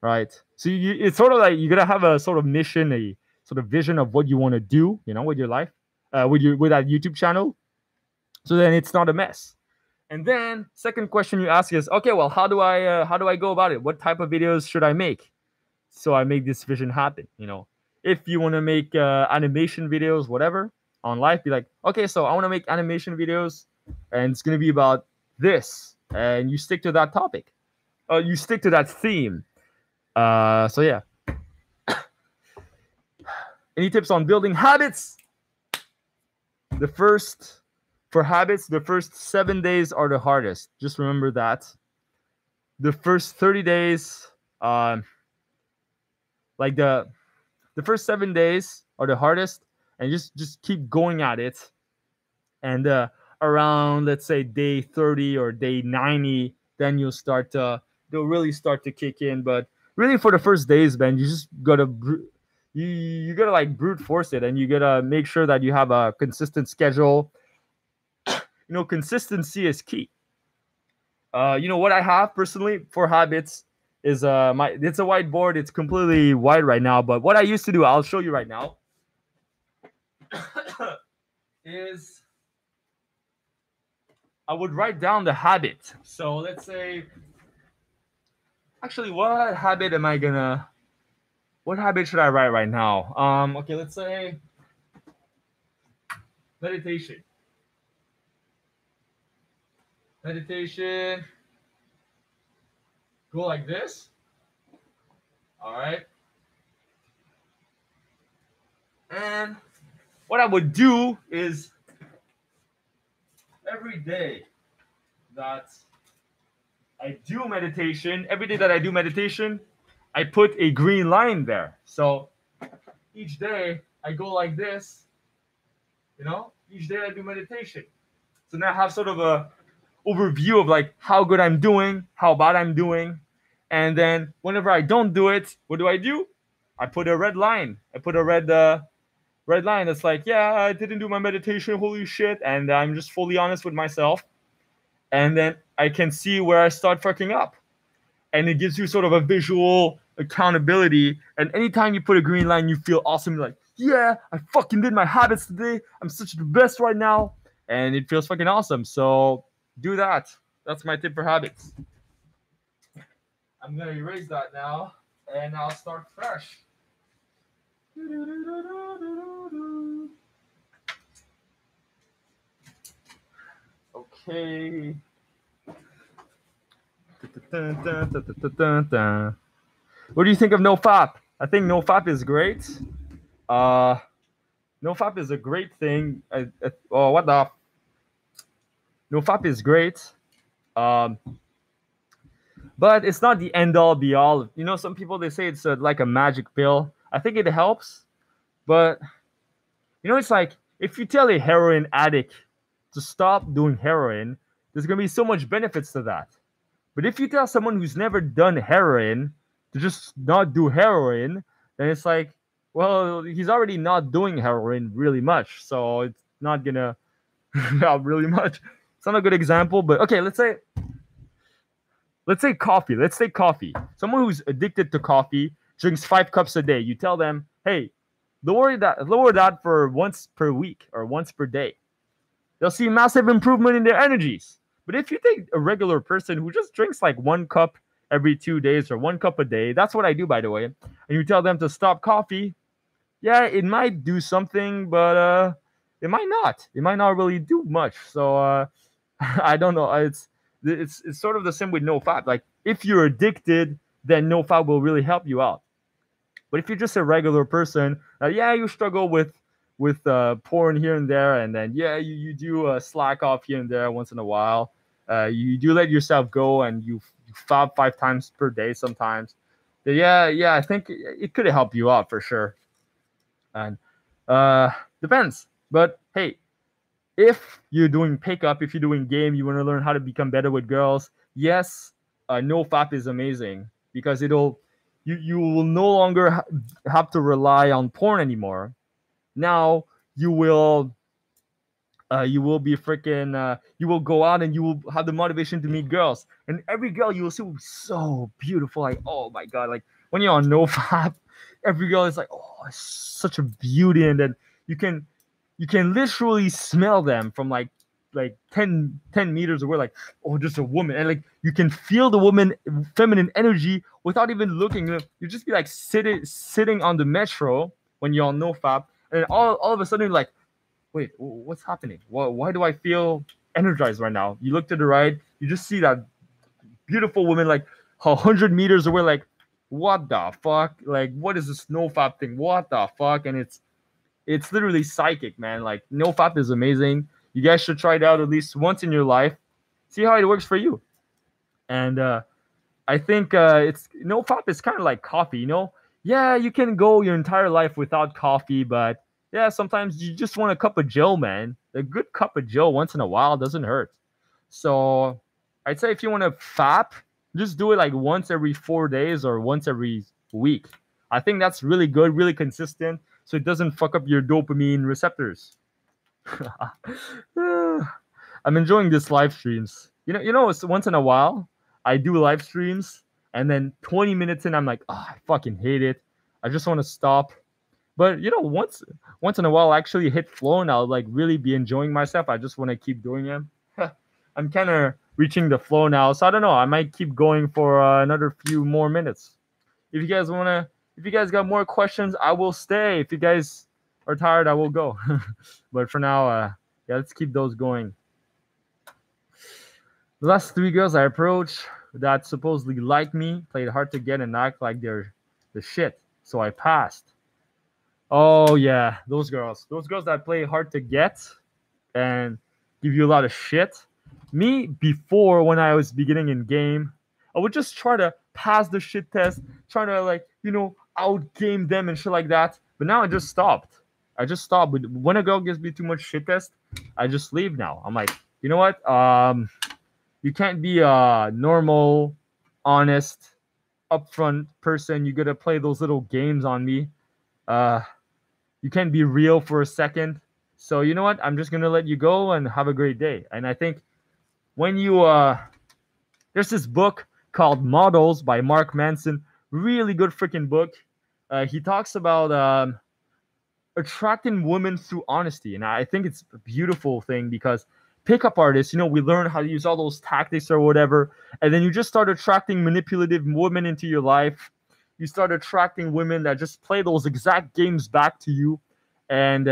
right? So it's sort of like you gotta have a sort of mission, a sort of vision of what you want to do, with your life, with that YouTube channel. So then it's not a mess. And then second question you ask is, okay, well, how do I go about it? What type of videos should I make so I make this vision happen? If you want to make animation videos, whatever, on life, be like, okay, so I want to make animation videos, and it's gonna be about this, and you stick to that topic, you stick to that theme. So yeah. Any tips on building habits? For habits, the first 7 days are the hardest. Just remember that. The first 30 days, like the first 7 days are the hardest, and just keep going at it. And around, let's say, day 30 or day 90, then they'll really start to kick in. But really, for the first days, man, you just gotta you gotta like brute force it, and you gotta make sure that you have a consistent schedule. Consistency is key. What I have personally for habits is it's a whiteboard. It's completely white right now, but what I used to do, I'll show you right now, is I would write down the habit. So let's say, actually, what habit should I write right now? Okay, let's say meditation. Meditation. Go like this. All right. And what I would do is every day that I do meditation, I put a green line there. So each day I go like this, each day I do meditation. So now I have sort of a overview of like how good I'm doing, how bad I'm doing. And then whenever I don't do it, what do? I put a red line. I put a red line that's like, yeah, I didn't do my meditation, holy shit. And I'm just fully honest with myself. And then I can see where I start fucking up. And it gives you sort of a visual accountability. And anytime you put a green line, you feel awesome. You're like, yeah, I fucking did my habits today. I'm such the best right now. And it feels fucking awesome. So do that. That's my tip for habits. I'm going to erase that now. And I'll start fresh. Okay. What do you think of NoFap? I think NoFap is great. NoFap is a great thing. Oh, what the? NoFap is great. But it's not the end all be all. You know, some people they say it's like a magic pill. I think it helps, but you know, it's like if you tell a heroin addict to stop doing heroin, there's gonna be so much benefits to that. But if you tell someone who's never done heroin to just not do heroin, then it's like, well, he's already not doing heroin really much, so it's not gonna help really much. It's not a good example, but okay, let's say coffee. Let's say coffee. Someone who's addicted to coffee drinks 5 cups a day. You tell them, hey, lower that for once per week or once per day. They'll see massive improvement in their energies. But if you take a regular person who just drinks like 1 cup every 2 days or 1 cup a day, that's what I do, by the way, and you tell them to stop coffee, yeah, it might do something, but it might not. It might not really do much. So I don't know. It's sort of the same with NoFap. Like if you're addicted, then NoFap will really help you out. But if you're just a regular person, yeah, you struggle with porn here and there, and then yeah, you do slack off here and there once in a while. You do let yourself go, and you fab 5 times per day sometimes. But yeah, I think it could help you out for sure. And depends. But hey, if you're doing pickup, if you're doing game, you want to learn how to become better with girls, yes, NoFap is amazing because you will no longer have to rely on porn anymore. Now you will be freaking you will go out and you will have the motivation to meet girls, and every girl you will see will be so beautiful. Like, oh my god, like when you're on NoFap, every girl is like, oh, such a beauty, and then you can literally smell them from like 10 meters away, like, oh, just a woman, and like you can feel the woman feminine energy without even looking. You just be like sitting on the metro when you're on NoFap, and all of a sudden you're like, wait, what's happening? Why do I feel energized right now? You look to the right, you just see that beautiful woman like 100 meters away, like, what the fuck? Like, what is this NoFap thing? What the fuck? And it's literally psychic, man. Like, NoFap is amazing. You guys should try it out at least once in your life. See how it works for you. And I think it's NoFap is kind of like coffee, you know? Yeah, you can go your entire life without coffee, but yeah, sometimes you just want a cup of Joe, man. A good cup of Joe once in a while doesn't hurt. So I'd say if you want to fap, just do it like once every 4 days or once every week. I think that's really good, really consistent, so it doesn't fuck up your dopamine receptors. I'm enjoying this live streams. You know, it's once in a while I do live streams, and then 20 minutes in, I'm like, oh, I fucking hate it. I just want to stop. But you know, once in a while, I actually hit flow, and I'll like really be enjoying myself. I just want to keep doing it. I'm kind of reaching the flow now, so I don't know. I might keep going for another few more minutes. If you guys got more questions, I will stay. If you guys are tired, I will go. But for now, yeah, let's keep those going. The last 3 girls I approached that supposedly liked me played hard to get and act like they're the shit, so I passed. Oh yeah, those girls that play hard to get and give you a lot of shit. Me, before, when I was beginning in game, I would just try to pass the shit test, try to like, you know, outgame them and shit like that. But now I just stopped. But when a girl gives me too much shit test, I just leave now. I'm like, you know what? You can't be a normal, honest, upfront person. You gotta play those little games on me. You can't be real for a second. So you know what? I'm just gonna let you go and have a great day. And I think when you there's this book called Models by Mark Manson. Really good freaking book. He talks about attracting women through honesty, and I think it's a beautiful thing because pickup artists, you know, we learn how to use all those tactics or whatever, and then you just start attracting manipulative women into your life. You start attracting women that just play those exact games back to you, and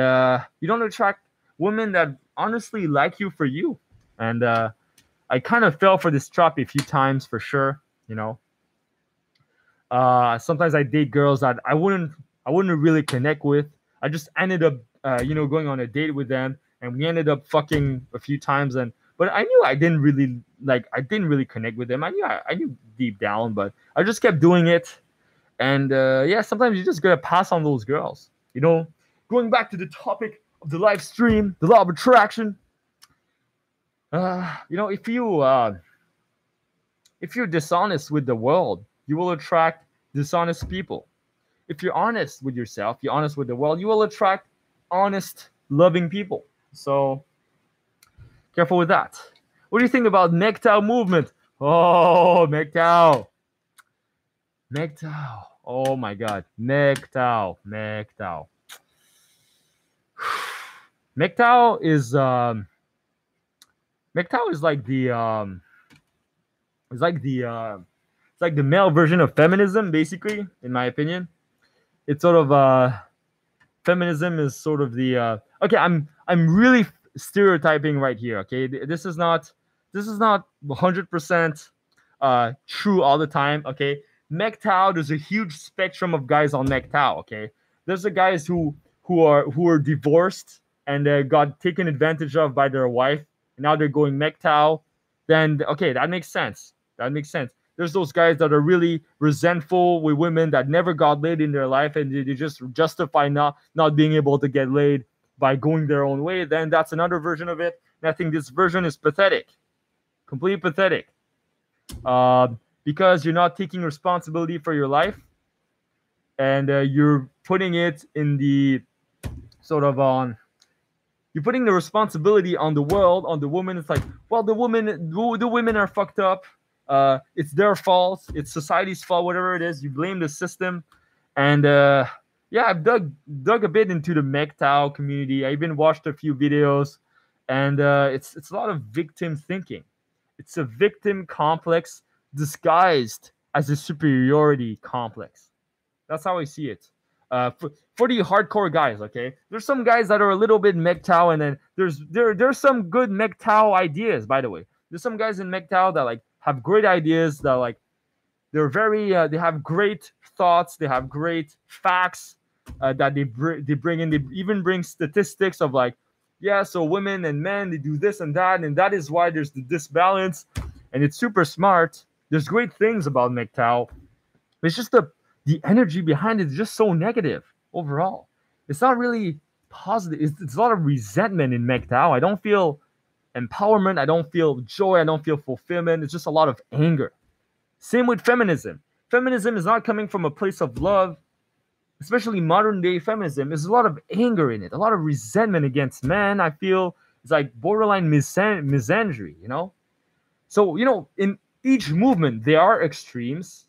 you don't attract women that honestly like you for you. And I kind of fell for this trap a few times for sure. Sometimes I date girls that I wouldn't really connect with. I just ended up going on a date with them, and we ended up fucking a few times. But I knew I didn't really connect with them. I knew deep down, but I just kept doing it. And sometimes you just gotta pass on those girls. Going back to the topic of the live stream, the law of attraction. If you're dishonest with the world, you will attract dishonest people. If you're honest with yourself, you're honest with the world, you will attract honest, loving people. So careful with that. What do you think about MGTOW movement? Oh, MGTOW. Oh my God. MGTOW. MGTOW is like the male version of feminism, basically, in my opinion. It's sort of feminism is sort of the okay. I'm really stereotyping right here. Okay, this is not 100% true all the time. Okay, MGTOW, there's a huge spectrum of guys on MGTOW. Okay, there's the guys who are divorced and got taken advantage of by their wife, and now they're going MGTOW. Then okay, that makes sense. There's those guys that are really resentful with women that never got laid in their life, and they just justify not being able to get laid by going their own way. Then that's another version of it. And I think this version is pathetic, completely pathetic, because you're not taking responsibility for your life, and you're putting it in the sort of on. You're putting the responsibility on the world, on the woman. It's like, well, the women are fucked up. It's their fault. It's society's fault. Whatever it is, you blame the system. And I've dug a bit into the MGTOW community. I even watched a few videos, and it's a lot of victim thinking. It's a victim complex disguised as a superiority complex. That's how I see it. For the hardcore guys, okay, there's some guys that are a little bit MGTOW, and then there's some good MGTOW ideas. By the way, there's some guys in MGTOW that like have great ideas, that like they're very they have great thoughts, they have great facts that they bring in. They even bring statistics of like, yeah, so women and men, they do this and that is why there's the disbalance, and it's super smart. There's great things about MGTOW. It's just the energy behind it is just so negative overall. It's not really positive. It's a lot of resentment in MGTOW. I don't feel empowerment. I don't feel joy. I don't feel fulfillment. It's just a lot of anger. Same with feminism. Feminism is not coming from a place of love, especially modern day feminism. There's a lot of anger in it, a lot of resentment against men. I feel it's like borderline misandry, So, in each movement, there are extremes.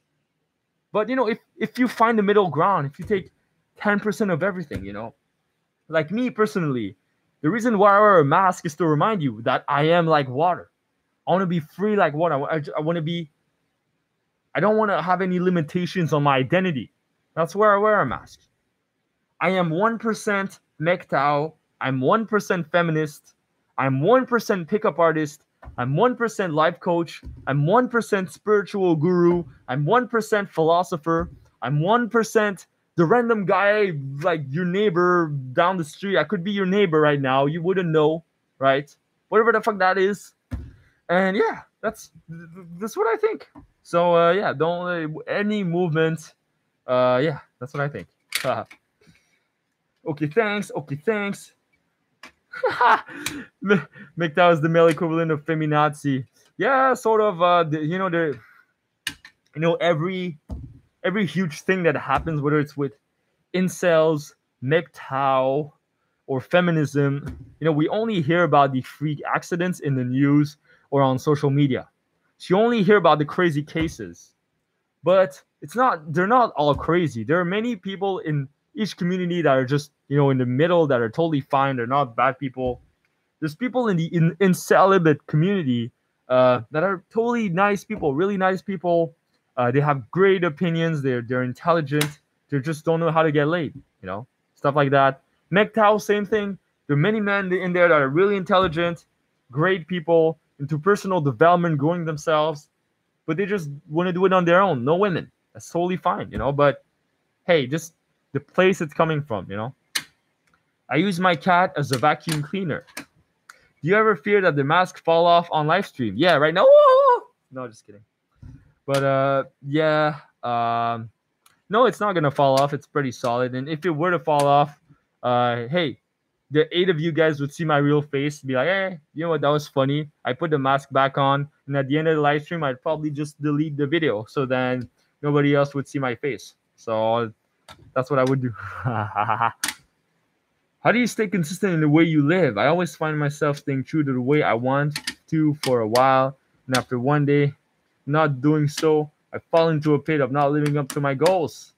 But, if you find the middle ground, if you take 10% of everything, like me personally, the reason why I wear a mask is to remind you that I am like water. I want to be free like water. I don't want to have any limitations on my identity. That's where I wear a mask. I am 1% MGTOW. I'm 1% feminist. I'm 1% pickup artist. I'm 1% life coach. I'm 1% spiritual guru. I'm 1% philosopher. I'm 1% the random guy, like your neighbor down the street. I could be your neighbor right now. You wouldn't know, right? Whatever the fuck that is. And yeah, that's what I think. So don't any movement. That's what I think. Okay, thanks. MGTOW is the male equivalent of feminazi. Yeah, sort of. Every huge thing that happens, whether it's with incels, MGTOW, or feminism, we only hear about the freak accidents in the news or on social media. So you only hear about the crazy cases, but they're not all crazy. There are many people in each community that are just, in the middle, that are totally fine. They're not bad people. There's people in the celibate community that are totally nice people, really nice people. They have great opinions. They're intelligent. They just don't know how to get laid, stuff like that. MGTOW, same thing. There are many men in there that are really intelligent, great people. into personal development, growing themselves, but they just want to do it on their own. No women. That's totally fine, But hey, just the place it's coming from, I use my cat as a vacuum cleaner. Do you ever fear that the mask fall off on live stream? Yeah, right now. No, just kidding. But yeah, no, it's not gonna fall off. It's pretty solid. And if it were to fall off, hey, the 8 of you guys would see my real face, be like, hey, you know what? That was funny. I put the mask back on, and at the end of the live stream, I'd probably just delete the video, so then nobody else would see my face. So that's what I would do. How do you stay consistent in the way you live? I always find myself staying true to the way I want to for a while, and after one day not doing so, I fall into a pit of not living up to my goals.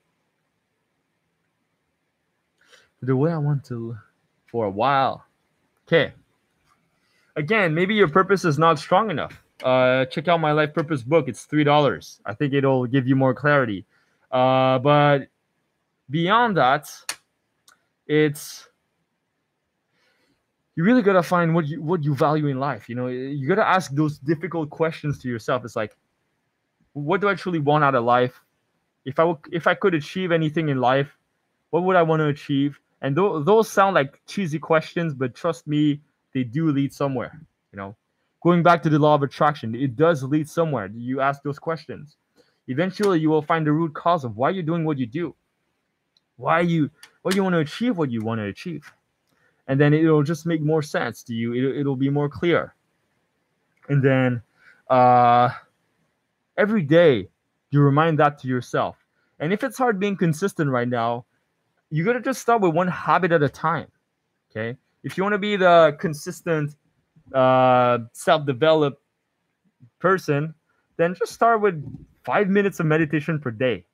The way I want to for a while. Okay. Again, maybe your purpose is not strong enough. Check out my life purpose book. It's $3. I think it'll give you more clarity. But beyond that, it's you really gotta find what you value in life. You gotta ask those difficult questions to yourself. It's like, what do I truly want out of life? If I could achieve anything in life, what would I want to achieve? And those sound like cheesy questions, but trust me, they do lead somewhere. Going back to the law of attraction, it does lead somewhere. You ask those questions. Eventually, you will find the root cause of why you're doing what you do. Why you want to achieve what you want to achieve. And then it'll just make more sense to you. It'll be more clear. And then every day, you remind that to yourself. And if it's hard being consistent right now, you got to just start with one habit at a time. Okay? If you want to be the consistent, self-developed person, then just start with 5 minutes of meditation per day.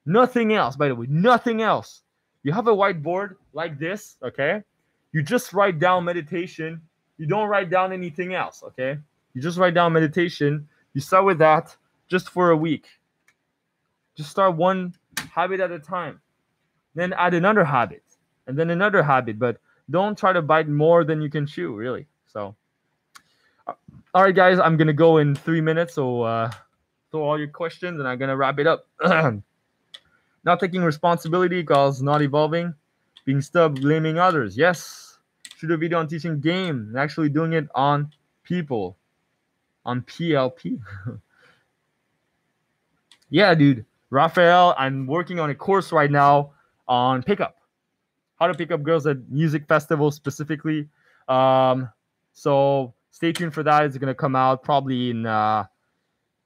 Nothing else, by the way. Nothing else. You have a whiteboard like this, okay? You just write down meditation. You don't write down anything else, okay? You just write down meditation. You start with that just for a week. Just start one habit at a time. Then add another habit. And then another habit. But don't try to bite more than you can chew, really. So, all right, guys. I'm going to go in 3 minutes. So, throw all your questions and I'm going to wrap it up. Not taking responsibility equals not evolving. Being stuck, blaming others. Yes. Shoot a video on teaching game and actually doing it on people. On PLP. Yeah, dude. Raphael, I'm working on a course right now on pickup. How to pick up girls at music festivals specifically. So stay tuned for that. It's going to come out probably in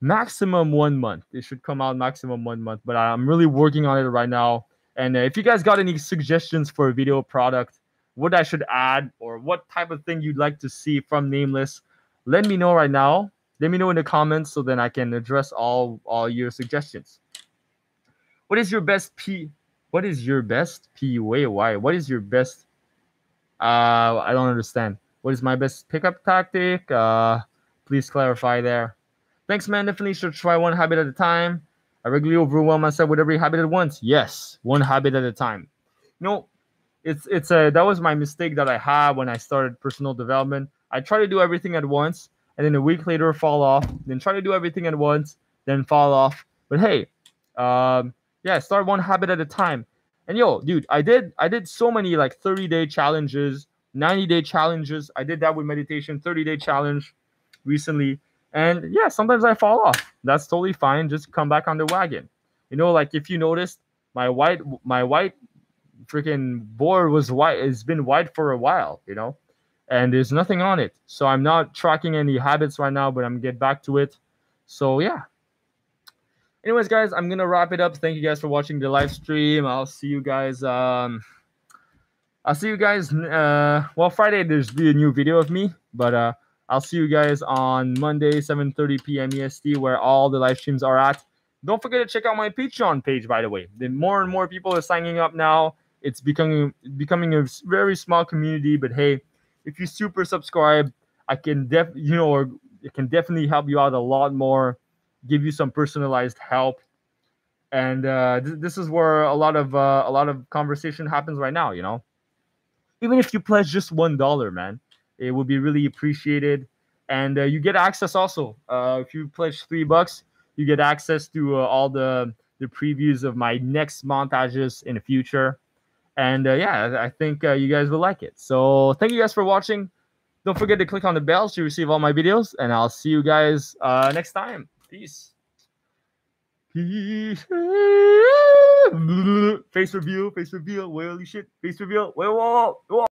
maximum 1 month. It should come out maximum 1 month. But I'm really working on it right now. And if you guys got any suggestions for a video product, what I should add, or what type of thing you'd like to see from Nameless, let me know right now. Let me know in the comments so then I can address all your suggestions. What is your best PUA? What is your best? I don't understand. What is my best pickup tactic? Please clarify there. Thanks, man. Definitely should try one habit at a time. I regularly overwhelm myself with every habit at once. Yes, one habit at a time. That was my mistake that I had when I started personal development. I try to do everything at once, and then a week later fall off. Then try to do everything at once, then fall off. But hey, start one habit at a time. And dude, I did so many like 30-day challenges, 90-day challenges. I did that with meditation, 30-day challenge recently. And yeah, sometimes I fall off. That's totally fine. Just come back on the wagon. Like if you noticed, my white freaking board was white. It's been white for a while, and there's nothing on it. So I'm not tracking any habits right now, but I'm gonna get back to it. So yeah. Anyways, guys, I'm gonna wrap it up. Thank you guys for watching the live stream. I'll see you guys. Well, Friday there's be a new video of me, but I'll see you guys on Monday, 7:30 p.m. EST, where all the live streams are at. Don't forget to check out my Patreon page, by the way. The more and more people are signing up now. It's becoming a very small community, but hey, if you super subscribe, it can definitely help you out a lot more, give you some personalized help, and this is where a lot of conversation happens right now. Even if you pledge just $1, man, it would be really appreciated. and you get access also. If you pledge $3, you get access to all the previews of my next montages in the future. And yeah, I think you guys will like it. So thank you guys for watching. Don't forget to click on the bell to receive all my videos, and I'll see you guys next time. Peace. Peace. Face reveal. Face reveal. Holy shit. Face reveal. Whoa, whoa, whoa.